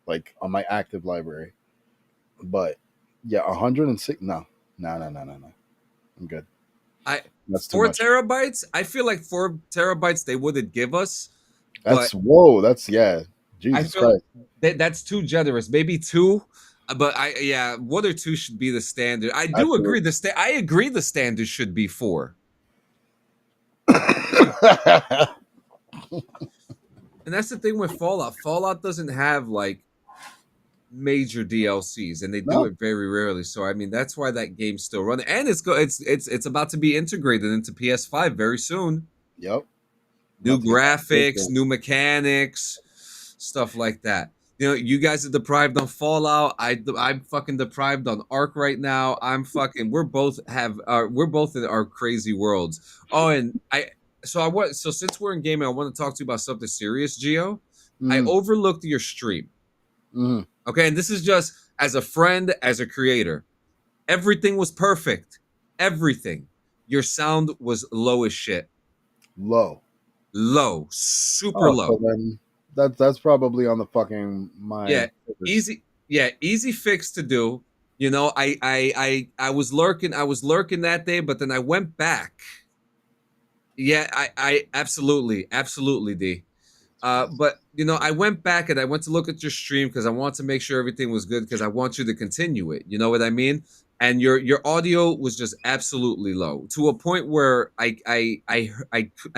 B: Like on my active library. But yeah, 106. No. I'm good.
A: That's 4 terabytes. I feel like 4 terabytes they wouldn't give us.
B: That's yeah. Jesus Christ.
A: That's too generous. Maybe 2, but 1 or 2 should be the standard. I do agree. I agree the standard should be 4. And that's the thing with Fallout. Fallout doesn't have like major DLCs, and they do it very rarely. So I mean, that's why that game's still running, and it's about to be integrated into PS5 very soon.
B: Yep.
A: New graphics, new mechanics, stuff like that. You know, you guys are deprived on Fallout. I'm fucking deprived on Ark right now. We're both in our crazy worlds. Oh, and so since we're in gaming, I want to talk to you about something serious, Gio. I overlooked your stream. Okay, and this is just as a friend, as a creator. Everything was perfect. Everything. Your sound was low as shit. Low, super low.
B: So then that's probably on the fucking
A: easy fix to do. You know, I was lurking that day, but then I went back. Yeah, I absolutely D. But I went back and I went to look at your stream because I want to make sure everything was good because I want you to continue it. You know what I mean? And your audio was just absolutely low to a point where I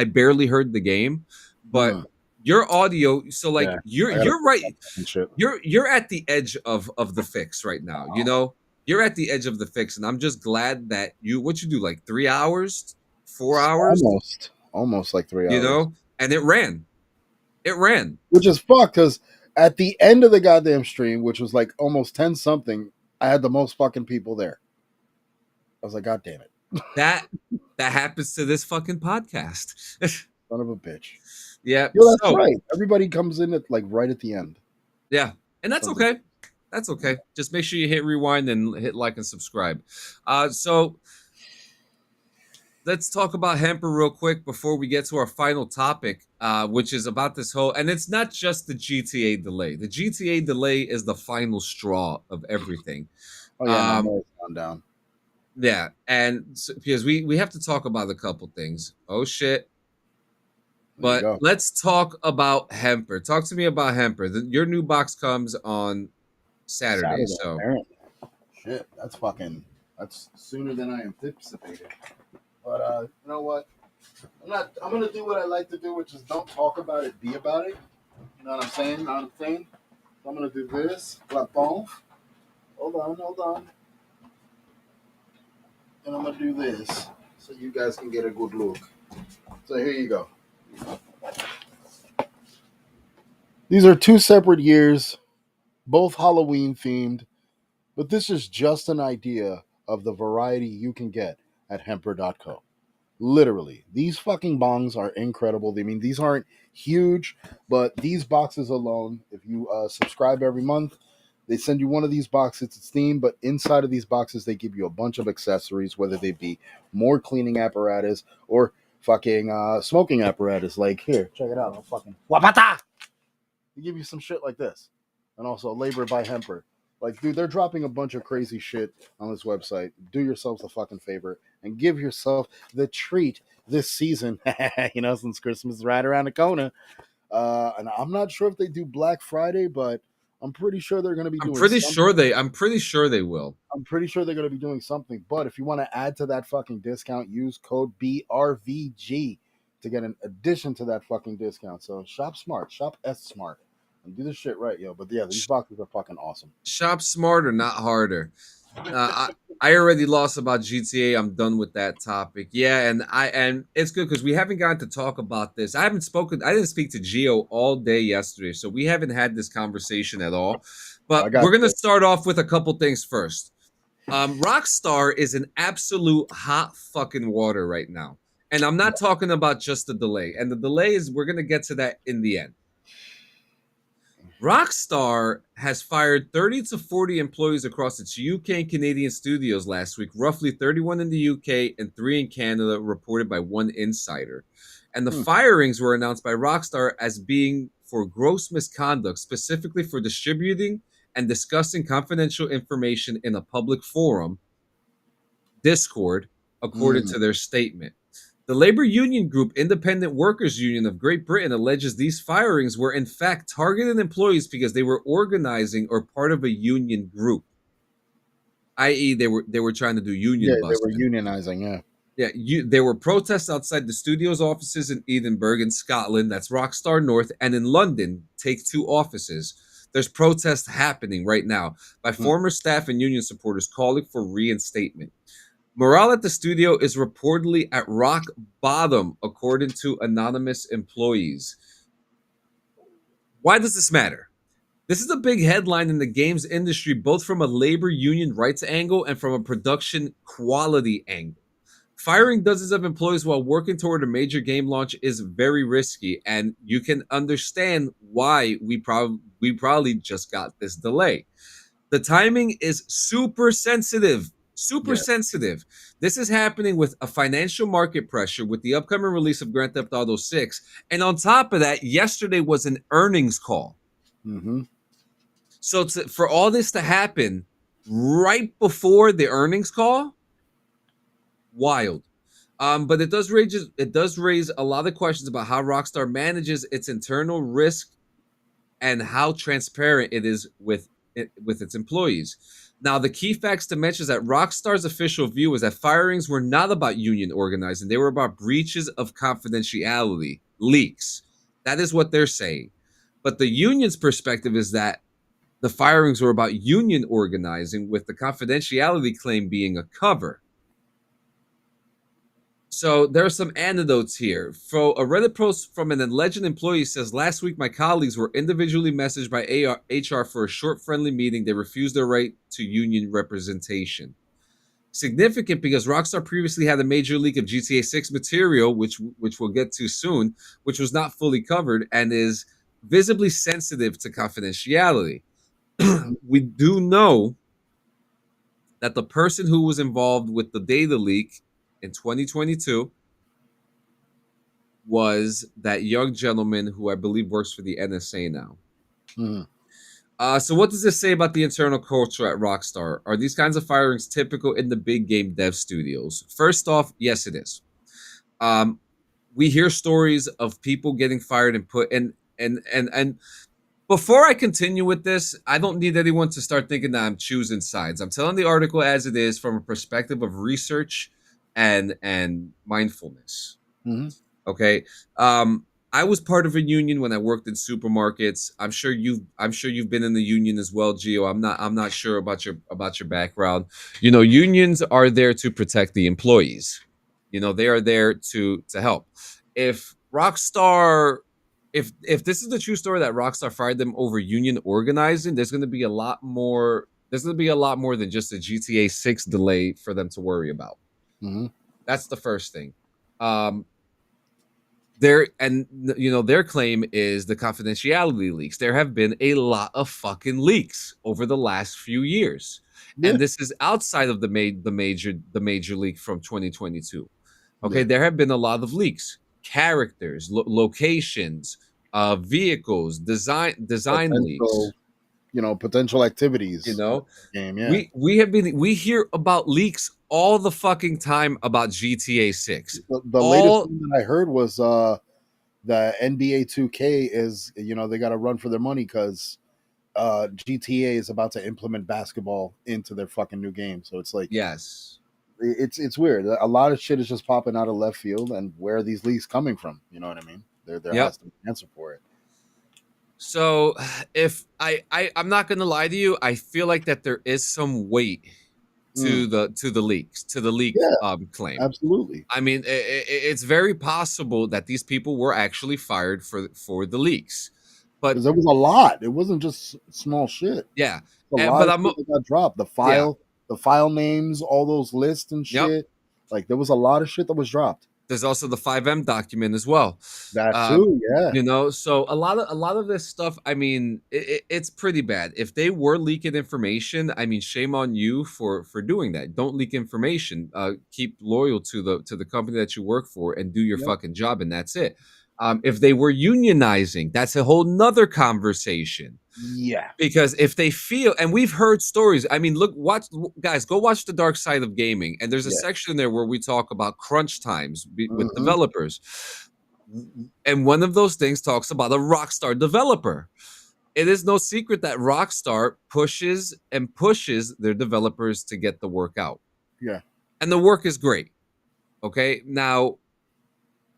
A: barely heard the game. But your audio, so like
B: Yeah, I gotta
A: you're
B: fix
A: right.
B: that fucking shit.
A: You're at the edge of the fix right now. You're at the edge of the fix, and I'm just glad that what you do like 3 hours, 4 hours,
B: Almost like 3 hours.
A: and it ran. It ran.
B: Which is fucked because at the end of the goddamn stream, which was like almost 10 something, I had the most fucking people there. I was like, God damn it.
A: That happens to this fucking podcast.
B: Son of a bitch.
A: Yeah.
B: Yo, that's right. Everybody comes in at like right at the end.
A: Yeah. And that's okay. That's okay. Just make sure you hit rewind and hit like and subscribe. So let's talk about Hemper real quick before we get to our final topic, which is about this whole, and it's not just the GTA delay. The GTA delay is the final straw of everything.
B: Oh yeah, no, it's gone down.
A: Yeah, and so, because we have to talk about a couple things. Oh shit. But let's talk about Hemper. Talk to me about Hemper. Your new box comes on Saturday. So
B: apparently. Shit, that's sooner than I anticipated. But you know what? I'm gonna do what I like to do, which is don't talk about it, be about it. You know what I'm saying? So I'm gonna do this. Clap off. Hold on. And I'm gonna do this so you guys can get a good look. So here you go. These are 2 separate years, both Halloween themed, but this is just an idea of the variety you can get at hemper.co. Literally, these fucking bongs are incredible. I mean, these aren't huge, but these boxes alone, if you subscribe every month, they send you one of these boxes. It's themed, but inside of these boxes, they give you a bunch of accessories, whether they be more cleaning apparatus or fucking smoking apparatus. Like, here, check it out. Fucking wapata! They give you some shit like this. And also, labor by Hemper. Like, dude, they're dropping a bunch of crazy shit on this website. Do yourselves a fucking favor and give yourself the treat this season. Since Christmas is right around the corner. And I'm not sure if they do Black Friday, but I'm pretty sure they're going to be doing
A: something. I'm pretty sure they will.
B: I'm pretty sure they're going to be doing something. But if you want to add to that fucking discount, use code BRVG to get an addition to that fucking discount. So shop smart, shop S smart, and do this shit right, yo. But yeah, these boxes are fucking awesome.
A: Shop smarter, not harder. I already lost about GTA. I'm done with that topic. Yeah, and it's good because we haven't gotten to talk about this. I didn't speak to Gio all day yesterday, so we haven't had this conversation at all. But we're gonna start off with a couple things first. Rockstar is in absolute hot fucking water right now. And I'm not talking about just the delay. And the delay is, we're gonna get to that in the end. Rockstar has fired 30 to 40 employees across its UK and Canadian studios last week, roughly 31 in the UK and 3 in Canada, reported by one insider. And the firings were announced by Rockstar as being for gross misconduct, specifically for distributing and discussing confidential information in a public forum, Discord, according to their statement. The labor union group Independent Workers Union of Great Britain alleges these firings were in fact targeted employees because they were organizing or part of a union group, i.e., they were trying to do union busting.
B: They were unionizing.
A: There were protests outside the studio's offices in Edinburgh in Scotland, that's Rockstar North, and in London, Take-Two offices. There's protests happening right now by former staff and union supporters calling for reinstatement. Morale at the studio is reportedly at rock bottom, according to anonymous employees. Why does this matter? This is a big headline in the games industry, both from a labor union rights angle and from a production quality angle. Firing dozens of employees while working toward a major game launch is very risky, and you can understand why we probably just got this delay. The timing is super sensitive. Sensitive. This is happening with a financial market pressure with the upcoming release of Grand Theft Auto 6. And on top of that, yesterday was an earnings call. So for all this to happen right before the earnings call, wild. But it does raise a lot of questions about how Rockstar manages its internal risk and how transparent it is with its employees. Now, the key facts to mention is that Rockstar's official view is that firings were not about union organizing; they were about breaches of confidentiality, leaks. That is what they're saying. But the union's perspective is that the firings were about union organizing, with the confidentiality claim being a cover. So there are some anecdotes here. For a Reddit post from an alleged employee says, last week my colleagues were individually messaged by HR for a short friendly meeting. They refused their right to union representation. Significant because Rockstar previously had a major leak of GTA 6 material, which we'll get to soon, which was not fully covered and is visibly sensitive to confidentiality. We do know that the person who was involved with the data leak in 2022 was that young gentleman who I believe works for the NSA now.
B: Mhm.
A: So what does this say about the internal culture at Rockstar? Are these kinds of firings typical in the big game dev studios? First off, yes, it is. We hear stories of people getting fired and put and before I continue with this, I don't need anyone to start thinking that I'm choosing sides. I'm telling the article as it is from a perspective of research and mindfulness.
B: Mhm.
A: Okay. I was part of a union when I worked in supermarkets. I'm sure you've been in the union as well, Gio. I'm not sure about your background. Unions are there to protect the employees. They are there to help. If Rockstar if this is the true story that Rockstar fired them over union organizing, there's going to be a lot more than just a GTA 6 delay for them to worry about.
B: Mhm.
A: That's the first thing. Um, their claim is the confidentiality leaks. There have been a lot of fucking leaks over the last few years,
B: Yeah.
A: and this is outside of the major leak from 2022. Okay,
B: Yeah.
A: there have been a lot of leaks, characters, locations, vehicles, design leaks.
B: Potential
A: You
B: activities in
A: know,
B: the game. Yeah.
A: we hear about leaks all the fucking time about GTA 6.
B: The latest
A: All
B: thing that I heard was the NBA 2K is they got to run for their money because GTA is about to implement basketball into their fucking new game. So it's like
A: Yes.
B: it's weird. A lot of shit is just popping out of left field, and where are these leaks coming from? You know what I mean? There
A: Yep.
B: has to be an answer for it.
A: So if I'm not gonna lie to you, I feel like that there is some weight
B: Mm.
A: to the leaks to the leak
B: Yeah,
A: claim.
B: absolutely.
A: I mean, it's very possible that these people were actually fired for the leaks, but
B: Because there was a lot. It wasn't just small shit.
A: yeah,
B: A lot
A: but
B: of
A: I'm
B: shit that got dropped.
A: yeah,
B: The file names, all those lists and
A: yep.
B: shit. Like there was a lot of shit that was dropped.
A: There's also the 5M document as well.
B: That
A: Um,
B: too. Yeah.
A: so a lot of this stuff, I mean, it's pretty bad. If they were leaking information, I mean, shame on you for doing that. Don't leak information. Keep loyal to the company that you work for and do your
B: Yep.
A: fucking job, and that's it. If they were unionizing, that's a whole nother conversation.
B: Yeah.
A: Because if they feel, and we've heard stories, I mean, look, watch, guys, go watch The Dark Side of Gaming, and there's a
B: Yeah.
A: section there where we talk about crunch times with
B: Hmm.
A: developers, and one of those things talks about a Rockstar developer. It is no secret that Rockstar pushes and pushes their developers to get the work out,
B: Yeah.
A: and the work is great. Okay, now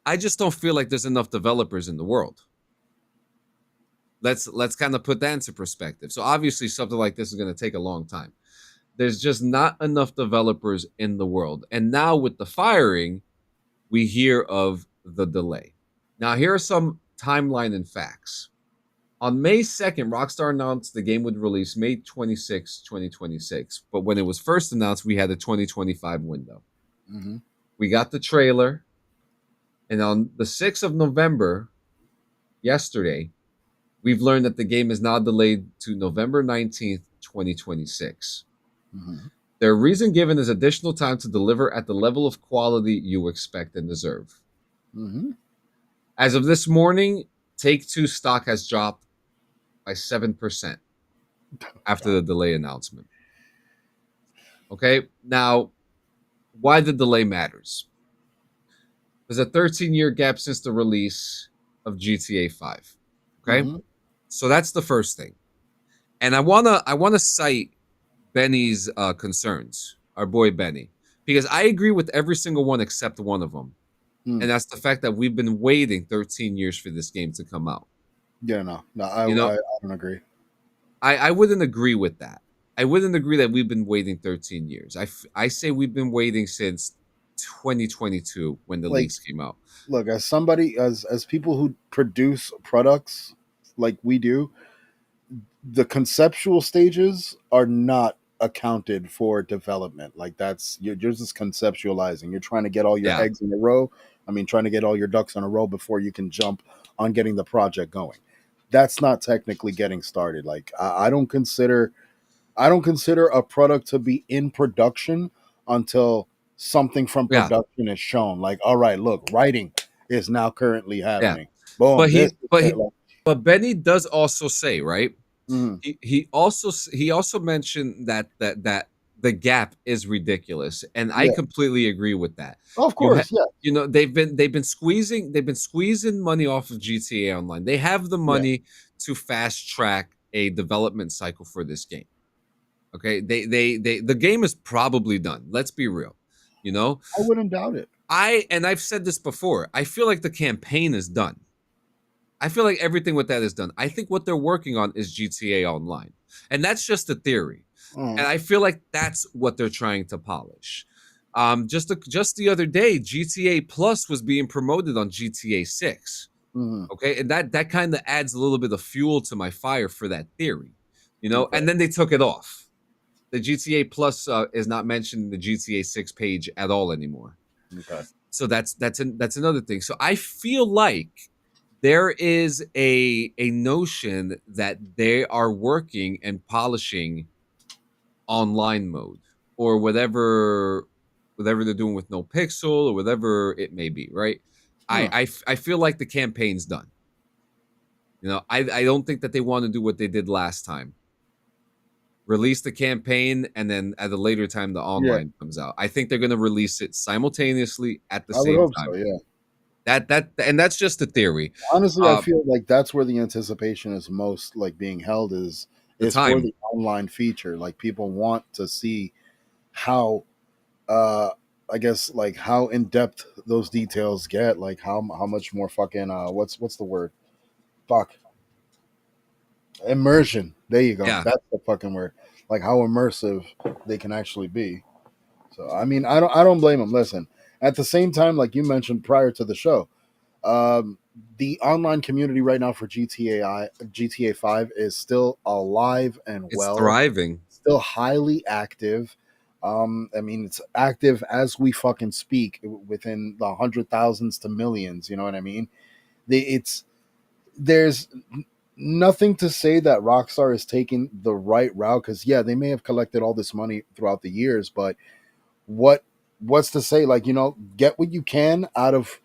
A: I just don't feel like there's enough developers in the world. Let's kind of put that into perspective. So obviously something like this is going to take a long time. There's just not enough developers in the world. And now with the firing, we hear of the delay. Now here are some timeline and facts. On May 2nd, Rockstar announced the game would release May 26, 2026. But when it was first announced, we had a 2025 window.
B: Hmm.
A: We got the trailer. And on the 6th of November, yesterday, we've learned that the game is now delayed to November 19th, 2026.
B: Hmm.
A: Their reason given is additional time to deliver at the level of quality you expect and deserve.
B: Hmm.
A: As of this morning, Take Two stock has dropped by 7% after the delay announcement. Okay, now why the delay matters. There's a 13-year gap since the release of GTA 5. Okay?
B: Hmm.
A: So that's the first thing. And I wanna cite Benny's concerns, our boy Benny, because I agree with every single one except one of them,
B: Mm.
A: and that's the fact that we've been waiting 13 years for this game to come out.
B: Yeah, no,
A: You know,
B: I don't agree.
A: I wouldn't agree with that. I wouldn't agree that we've been waiting 13 years. I say we've been waiting since 2022 when the
B: Like,
A: leaks came out.
B: look, as somebody, as people who produce products like we do, the conceptual stages are not accounted for development. Like that's you're just conceptualizing. You're trying to get all your
A: Yeah,
B: eggs in a row. I mean, trying to get all your ducks in a row before you can jump on getting the project going. That's not technically getting started. Like I don't consider a product to be in production until something from
A: yeah,
B: production is shown. Like, all right, look, writing is now currently
A: yeah.
B: happening.
A: But
B: Boom, this
A: he,
B: is
A: but
B: it.
A: he,
B: Like,
A: but Benny does also say, right?
B: mhm.
A: He also mentioned that the gap is ridiculous, and I
B: Yeah,
A: completely agree with that.
B: of
A: You ha-
B: course, yeah,
A: they've been squeezing money off of GTA Online. They have the
B: yeah.
A: money to fast track a development cycle for this game. Okay, they the game is probably done. Let's be real. You know,
B: I wouldn't doubt it.
A: I've said this before. I feel like the campaign is done. I feel like everything with that is done. I think what they're working on is GTA Online. And that's just a theory. And
B: Mhm,
A: I feel like that's what they're trying to polish. Just the other day, GTA Plus was being promoted on GTA 6.
B: mhm.
A: Okay. And that kind of adds a little bit of fuel to my fire for that theory.
B: Okay,
A: And then they took it off. The GTA Plus is not mentioned in the GTA 6 page at all anymore.
B: okay.
A: So that's another thing. So I feel like there is a notion that they are working and polishing online mode or whatever they're doing with no pixel or whatever it may be, right?
B: Huh.
A: I feel like the campaign's done. I don't think that they want to do what they did last time. Release the campaign and then at a later time the
B: Yeah,
A: online comes out. I think they're going to release it simultaneously at the
B: I would
A: same
B: hope so.
A: time.
B: Yeah.
A: And that's just a theory.
B: Honestly, I
A: Uh,
B: feel like that's where the anticipation is most like being held
A: the
B: is for
A: time,
B: the online feature. Like people want to see how uh I guess like how in depth those details get, like how much more fucking what's the word? Fuck. Immersion. There you go.
A: yeah,
B: That's the fucking word. Like how immersive they can actually be. So I mean, I don't blame them. Listen, at the same time, like you mentioned prior to the show, um, the online community right now for GTA 5 is still alive and
A: it's
B: well,
A: thriving.
B: still highly active. I mean, it's active as we fucking speak, within the hundred thousands to millions. You know what I mean? It's there's nothing to say that Rockstar is taking the right route, because yeah, they may have collected all this money throughout the years, but what what's to say, like, get what you can out of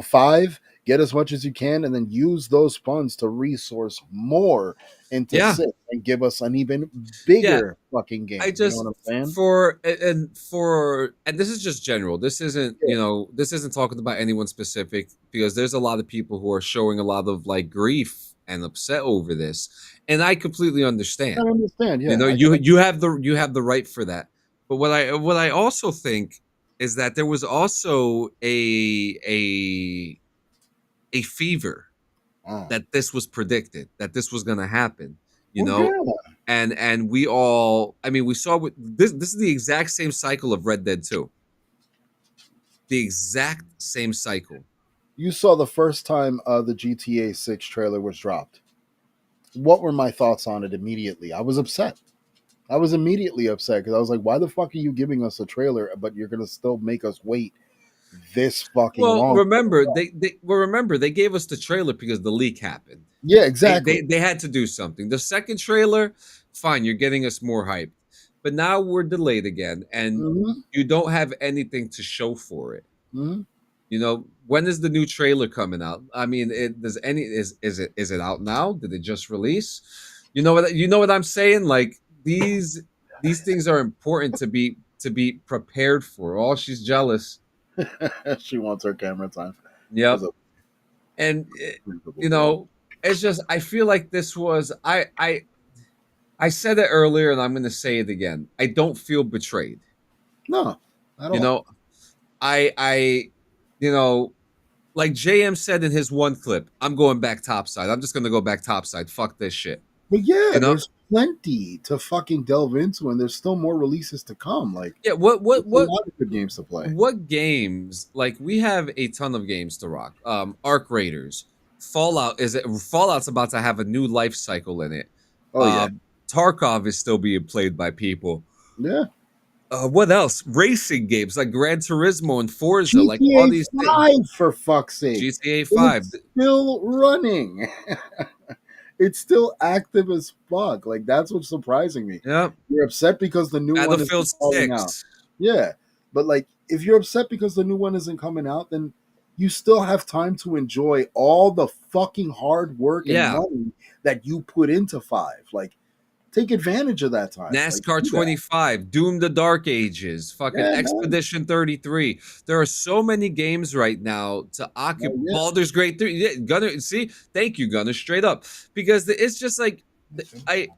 B: 5, get as much as you can, and then use those funds to resource more into
A: Yeah,
B: 6 and give us an even
A: yeah.
B: bigger fucking
A: I
B: game. You know what
A: just
B: I'm saying?
A: and this is just general. This isn't
B: Yeah,
A: this isn't talking about anyone specific because there's a lot of people who are showing a lot of like grief and upset over this, and I completely
B: I
A: understand.
B: understand.
A: You
B: Yeah,
A: know,
B: I
A: you
B: can.
A: you have the right for that. But what I also think is that there was also a fever
B: Oh.
A: that this was predicted, that this was going to happen, you
B: Well,
A: know?
B: yeah.
A: And we all, I mean, we saw with this is the exact same cycle of Red Dead 2. The exact same cycle.
B: You saw the first time the GTA 6 trailer was dropped. What were my thoughts on it immediately? I was upset. I was immediately upset because I was like, why the fuck are you giving us a trailer, but you're going to still make us wait this fucking
A: Well,
B: long?
A: remember they gave us the trailer because the leak happened.
B: Yeah,
A: They
B: exactly.
A: they they had to do something. The second trailer, fine, you're getting us more hype. But now we're delayed again and
B: Hmm.
A: you don't have anything to show for it.
B: Hmm.
A: When is the new trailer coming out? I mean, is it out now? Did it just release? You know what I'm saying? Like these things are important to be prepared for. Oh, she's jealous.
B: She wants her camera time.
A: Yep.
B: That's a
A: And
B: reasonable
A: you
B: girl.
A: know, it's just I feel like this was I said it earlier and I'm going to say it again. I don't feel betrayed.
B: No, at
A: You
B: all.
A: know, I you know, like JM said in his one clip, I'm going back topside. I'm just going to go back topside. Fuck this shit.
B: But yeah,
A: You know?
B: there's plenty to fucking delve into, and there's still more releases to come. Like,
A: Yeah, what what
B: there's a
A: what
B: lot of good games to play.
A: what games, like we have a ton of games to rock. Arc Raiders, Fallout's about to have a new life cycle in it.
B: Oh yeah,
A: Um Tarkov is still being played by people.
B: yeah.
A: What else? Racing games like Gran Turismo and Forza, like all
B: GTA
A: these things.
B: 5, for fuck's sake.
A: GTA 5.
B: It's still running. It's still active as fuck. Like, that's what's surprising me.
A: Yeah.
B: You're upset because the new one
A: Battlefield
B: isn't falling out.
A: 6.
B: Yeah. But like, if you're upset because the new one isn't coming out, then you still have time to enjoy all the fucking hard work and
A: Yeah.
B: money that you put into 5. Like, take advantage of that time.
A: NASCAR
B: Like, do that.
A: 25, Doom the Dark Ages, fucking
B: Yeah, man.
A: Expedition 33. There are so many games right now to occupy.
B: Oh, yeah.
A: Baldur's Gate 3. Yeah, Gunner, see? Thank you, Gunner, straight up. Because it's just like I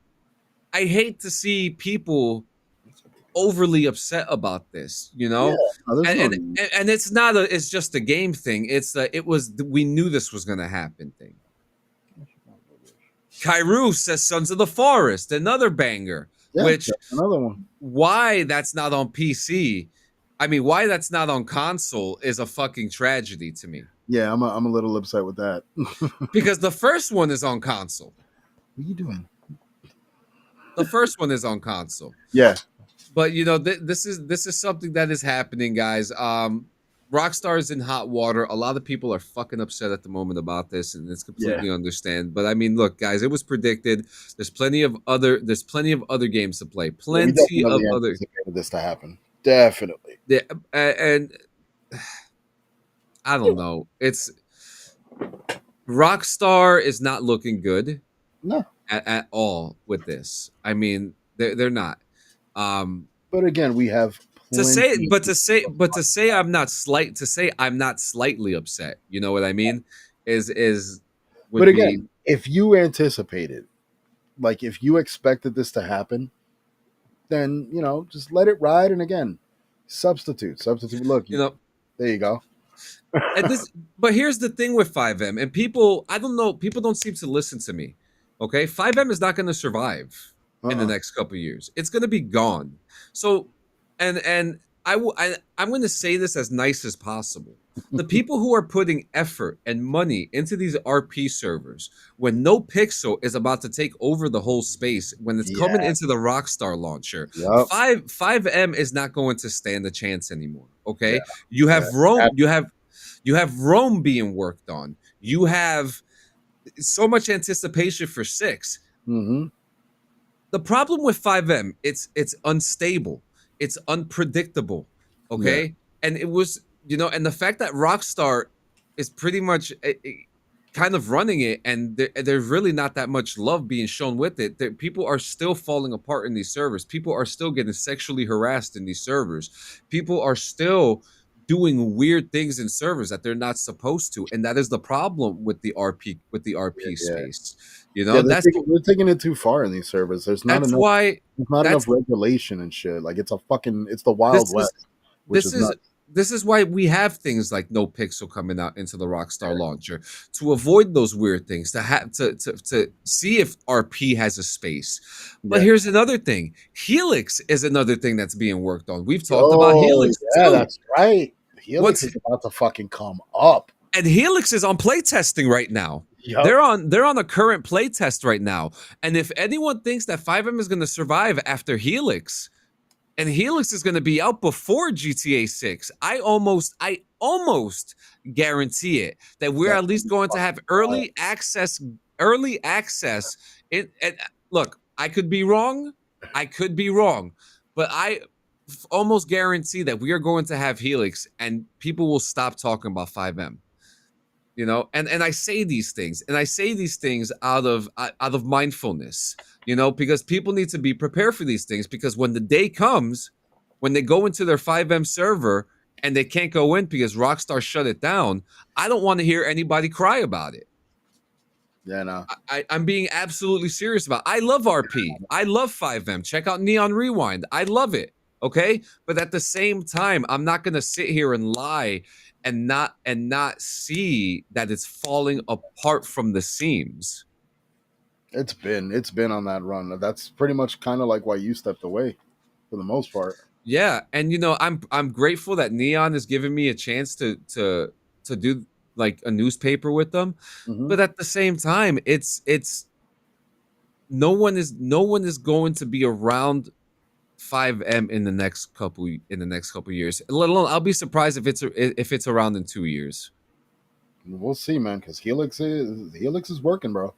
A: hate to see people overly upset about this, you know?
B: Yeah, no, there's no
A: And
B: need.
A: it's not it's just a game thing. It's we knew this was gonna happen thing. Kairu says Sons of the Forest, another banger.
B: Yeah,
A: Which
B: that's another one.
A: why that's not on PC, I mean, why that's not on console is a fucking tragedy to me.
B: Yeah, I'm a little upset with that.
A: Because the first one is on console.
B: What are you doing?
A: The first one is on console.
B: Yeah,
A: But you know, this is something that is happening, guys. Rockstar is in hot water. A lot of people are fucking upset at the moment about this, and it's completely understand. But I mean, look, guys, it was predicted. There's plenty of other games to play.
B: we
A: Plenty of
B: definitely
A: other.
B: anticipated this to happen. Definitely.
A: Yeah, and I don't know. It's Rockstar is not looking good
B: No,
A: at all with this. I mean, they're not.
B: but again, we have
A: To say,
B: plenty
A: but
B: of
A: to say I'm not slightly upset. You know what I mean? Would
B: But
A: be
B: again, if you anticipated, like if you expected this to happen, then just let it ride. And again, substitute. Look,
A: you know.
B: there you go.
A: And this, but here's the thing with 5M, and people, I don't know, people don't seem to listen to me. Okay, 5M is not going to survive in the next couple of years. It's going to be gone. So, and I'm going to say this as nice as possible. The people who are putting effort and money into these RP servers, when No Pixel is about to take over the whole space, when it's coming into the Rockstar launcher,
B: Yep.
A: 5M is not going to stand a chance anymore. Okay,
B: Yeah.
A: you have
B: Yeah.
A: Rome, you have Rome being worked on. You have so much anticipation for 6.
B: Mm-hmm.
A: The problem with 5M, it's unstable, it's unpredictable. Okay, and it was, and the fact that Rockstar is pretty much kind of running it, and there's really not that much love being shown with it. People are still falling apart in these servers. People are still getting sexually harassed in these servers. People are still doing weird things in servers that they're not supposed to, and that is the problem with the RP space.
B: They're taking it too far in these servers. There's not enough. There's not enough regulation and shit. Like it's the Wild West.
A: This is why we have things like No Pixel coming out into the Rockstar launcher, to avoid those weird things, to see if RP has a space. But here's another thing: Helix is another thing that's being worked on. We've talked about Helix.
B: Yeah,
A: too.
B: that's right. Helix is about to fucking come up,
A: and Helix is on playtesting right now. Yep. They're on a current playtest right now. And if anyone thinks that 5M is going to survive after Helix, and Helix is going to be out before GTA 6, I almost guarantee it that we're at least going to have early access. And look, I could be wrong, but I almost guarantee that we are going to have Helix, and people will stop talking about 5M. And I say these things, out of mindfulness, because people need to be prepared for these things, because when the day comes, when they go into their 5M server and they can't go in because Rockstar shut it down, I don't want to hear anybody cry about it.
B: Yeah, no.
A: I'm being absolutely serious about it. I love RP. I love 5M. Check out Neon Rewind. I love it. Okay. But at the same time, I'm not gonna sit here and lie and not see that it's falling apart from the seams.
B: It's been on that run. That's pretty much kind of like why you stepped away for the most part.
A: Yeah, and I'm grateful that Neon is giving me a chance to do like a newspaper with them,
B: Mm-hmm.
A: but at the same time, it's no one is going to be around 5M in the next couple years. Let alone, I'll be surprised if it's around in 2 years.
B: We'll see, man, because Helix is working, bro.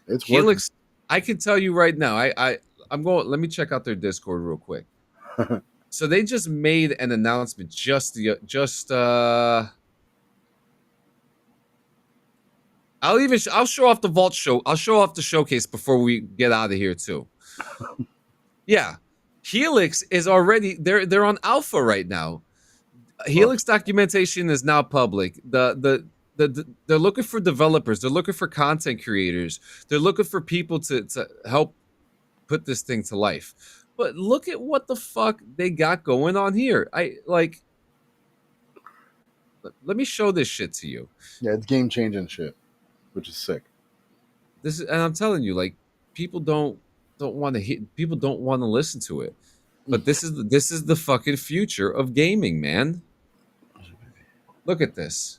B: It's working.
A: Helix, I can tell you right now. I'm going. Let me check out their Discord real quick. So they just made an announcement I'll show off the vault show. I'll show off the showcase before we get out of here too. Yeah. Helix is already they're on alpha right now. Helix documentation is now public. They're looking for developers, they're looking for content creators, they're looking for people to help put this thing to life. But look at what the fuck they got going on here. Let me show this shit to you.
B: Yeah, it's game changing shit, which is sick.
A: And I'm telling you, like, people don't want to listen to it. But this is the fucking future of gaming, man. Look at this.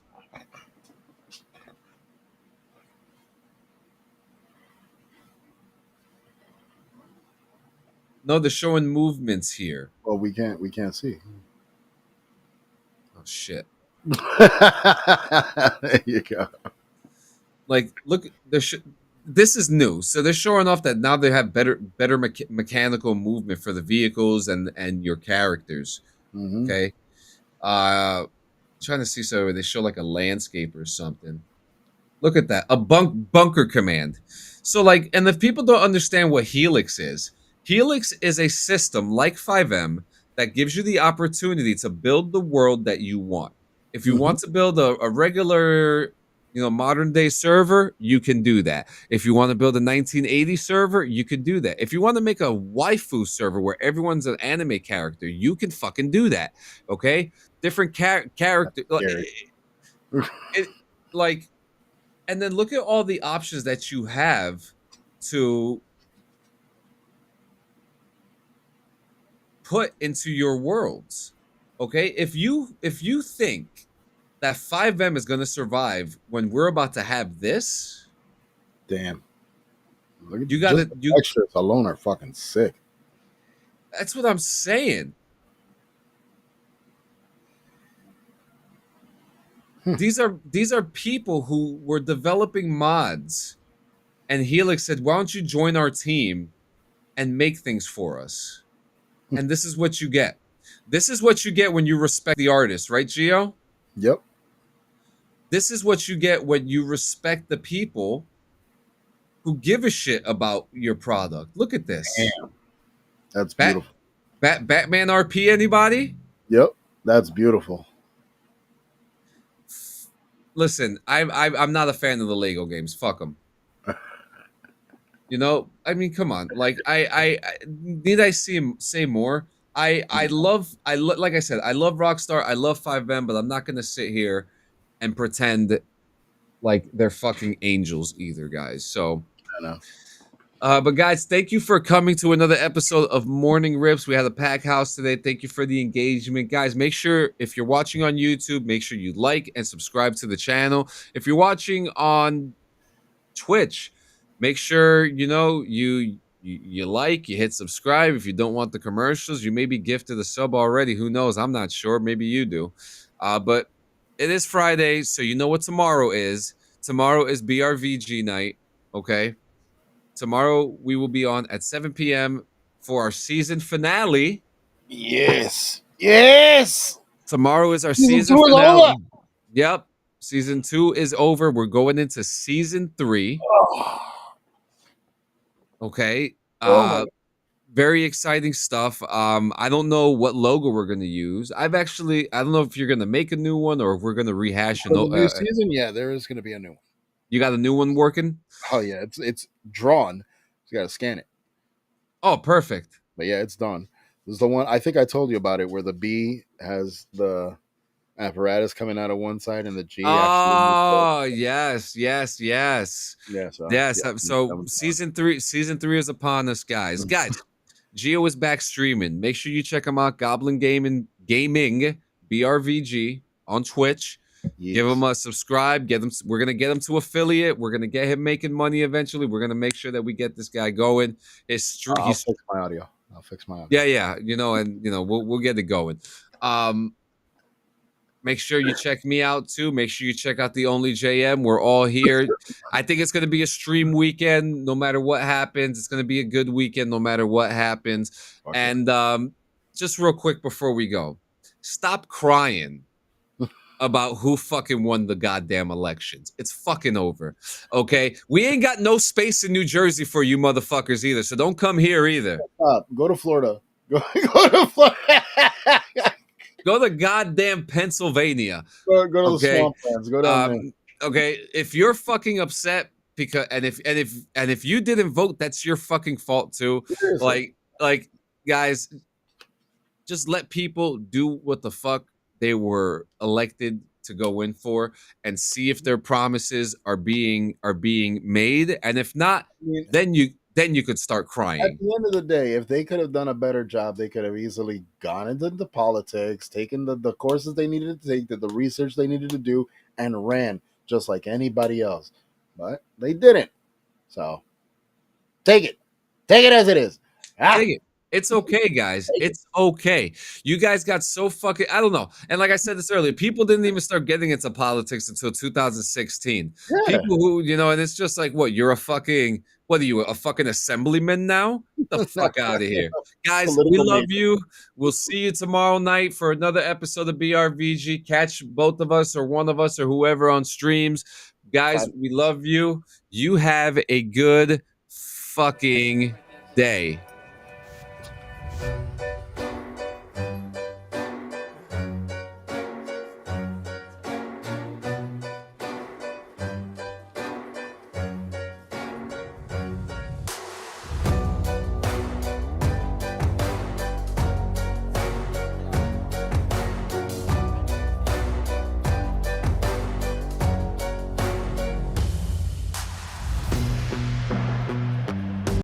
A: No, they're showing movements here.
B: Well, we can't see.
A: Oh shit.
B: There you go.
A: Like, look, this is new, so they're showing off that now they have better mechanical movement for the vehicles and your characters.
B: Mm-hmm.
A: Okay, trying to see, so they show like a landscape or something. Look at that, a bunker command. So like, and if people don't understand what Helix is a system like 5M that gives you the opportunity to build the world that you want. If you want to build a regular, modern day server, you can do that. If you want to build a 1980 server, you can do that. If you want to make a waifu server where everyone's an anime character, you can fucking do that. Okay, different character, like, and then look at all the options that you have to put into your worlds. Okay, if you think that 5M is going to survive when we're about to have this,
B: damn, look at
A: you got to
B: the extras alone are fucking sick.
A: That's what I'm saying. These are people who were developing mods, and Helix said, "Why don't you join our team and make things for us?" And this is what you get. This is what you get when you respect the artist, right, Gio?
B: Yep.
A: This is what you get when you respect the people who give a shit about your product. Look at this.
B: Damn. That's beautiful.
A: Batman RP, anybody?
B: Yep. That's beautiful.
A: Listen, I'm not a fan of the Lego games. Fuck them. I mean, come on. Like, I need I say more? Like I said, I love Rockstar. I love 5M, but I'm not gonna sit here and pretend like they're fucking angels either, guys. So
B: I know.
A: But guys, thank you for coming to another episode of Morning Rips. We had a pack house today. Thank you for the engagement. Guys, make sure, if you're watching on YouTube, make sure you like and subscribe to the channel. If you're watching on Twitch, make sure you like, you hit subscribe. If you don't want the commercials, you may be gifted a sub already. Who knows? I'm not sure. Maybe you do. But it is Friday, so you know what tomorrow is. Tomorrow is BRVG night, okay? Tomorrow we will be on at 7 p.m. for our season finale.
B: Yes. Yes.
A: Tomorrow is our season finale. Yep. Season 2 is over. We're going into season 3. Okay. very exciting stuff. I don't know what logo we're gonna use. I don't know if you're gonna make a new one or if we're gonna rehash
B: For the new
A: an.
B: season, yeah, there is going to be a new one.
A: You got a new one working?
B: Oh yeah, it's drawn. You got to scan it.
A: Oh, perfect.
B: But yeah, it's done. This is the one I think I told you about it, where the B has the apparatus coming out of one side and the G actually moves up.
A: Oh, yes, yes, yes.
B: Yeah, so
A: Yes.
B: yeah, that
A: So
B: was
A: season three is upon us, guys. Guys, Geo is back streaming. Make sure you check him out. Goblin Gaming, BRVG on Twitch. Give
B: yes.
A: him a subscribe. Get him. We're gonna get him to affiliate. We're gonna get him making money eventually. We're gonna make sure that we get this guy going.
B: I'll fix my audio. I'll fix my audio.
A: Yeah. We'll get it going. Make sure you check me out too. Make sure you check out the Only JM. We're all here. I think it's going to be a stream weekend no matter what happens. It's going to be a good weekend no matter what happens.
B: Okay.
A: And just real quick before we go, stop crying about who fucking won the goddamn elections. It's fucking over. Okay? We ain't got no space in New Jersey for you motherfuckers either. So don't come here either.
B: Go to Florida. Go to Florida.
A: Go to goddamn Pennsylvania.
B: Go to the swamplands. Go down there.
A: Okay, if you're fucking upset because and if you didn't vote, that's your fucking fault too.
B: Seriously.
A: Like guys, just let people do what the fuck they were elected to go in for and see if their promises are being made. And if not, then you could start crying.
B: At the end of the day, if they could have done a better job, they could have easily gone into the politics, taken the courses they needed to take, did the research they needed to do, and ran just like anybody else. But they didn't. So take it. Take it as it is.
A: Take it. It's okay, guys. It's okay. You guys got so fucking, I don't know. And like I said this earlier, people didn't even start getting into politics until 2016.
B: Yeah.
A: People who, and it's just like, what, you're a fucking, what are you, a fucking assemblyman now? Get the fuck out of here. Guys, we love you. We'll see you tomorrow night for another episode of BRVG. Catch both of us or one of us or whoever on streams. Guys, we love you. You have a good fucking day.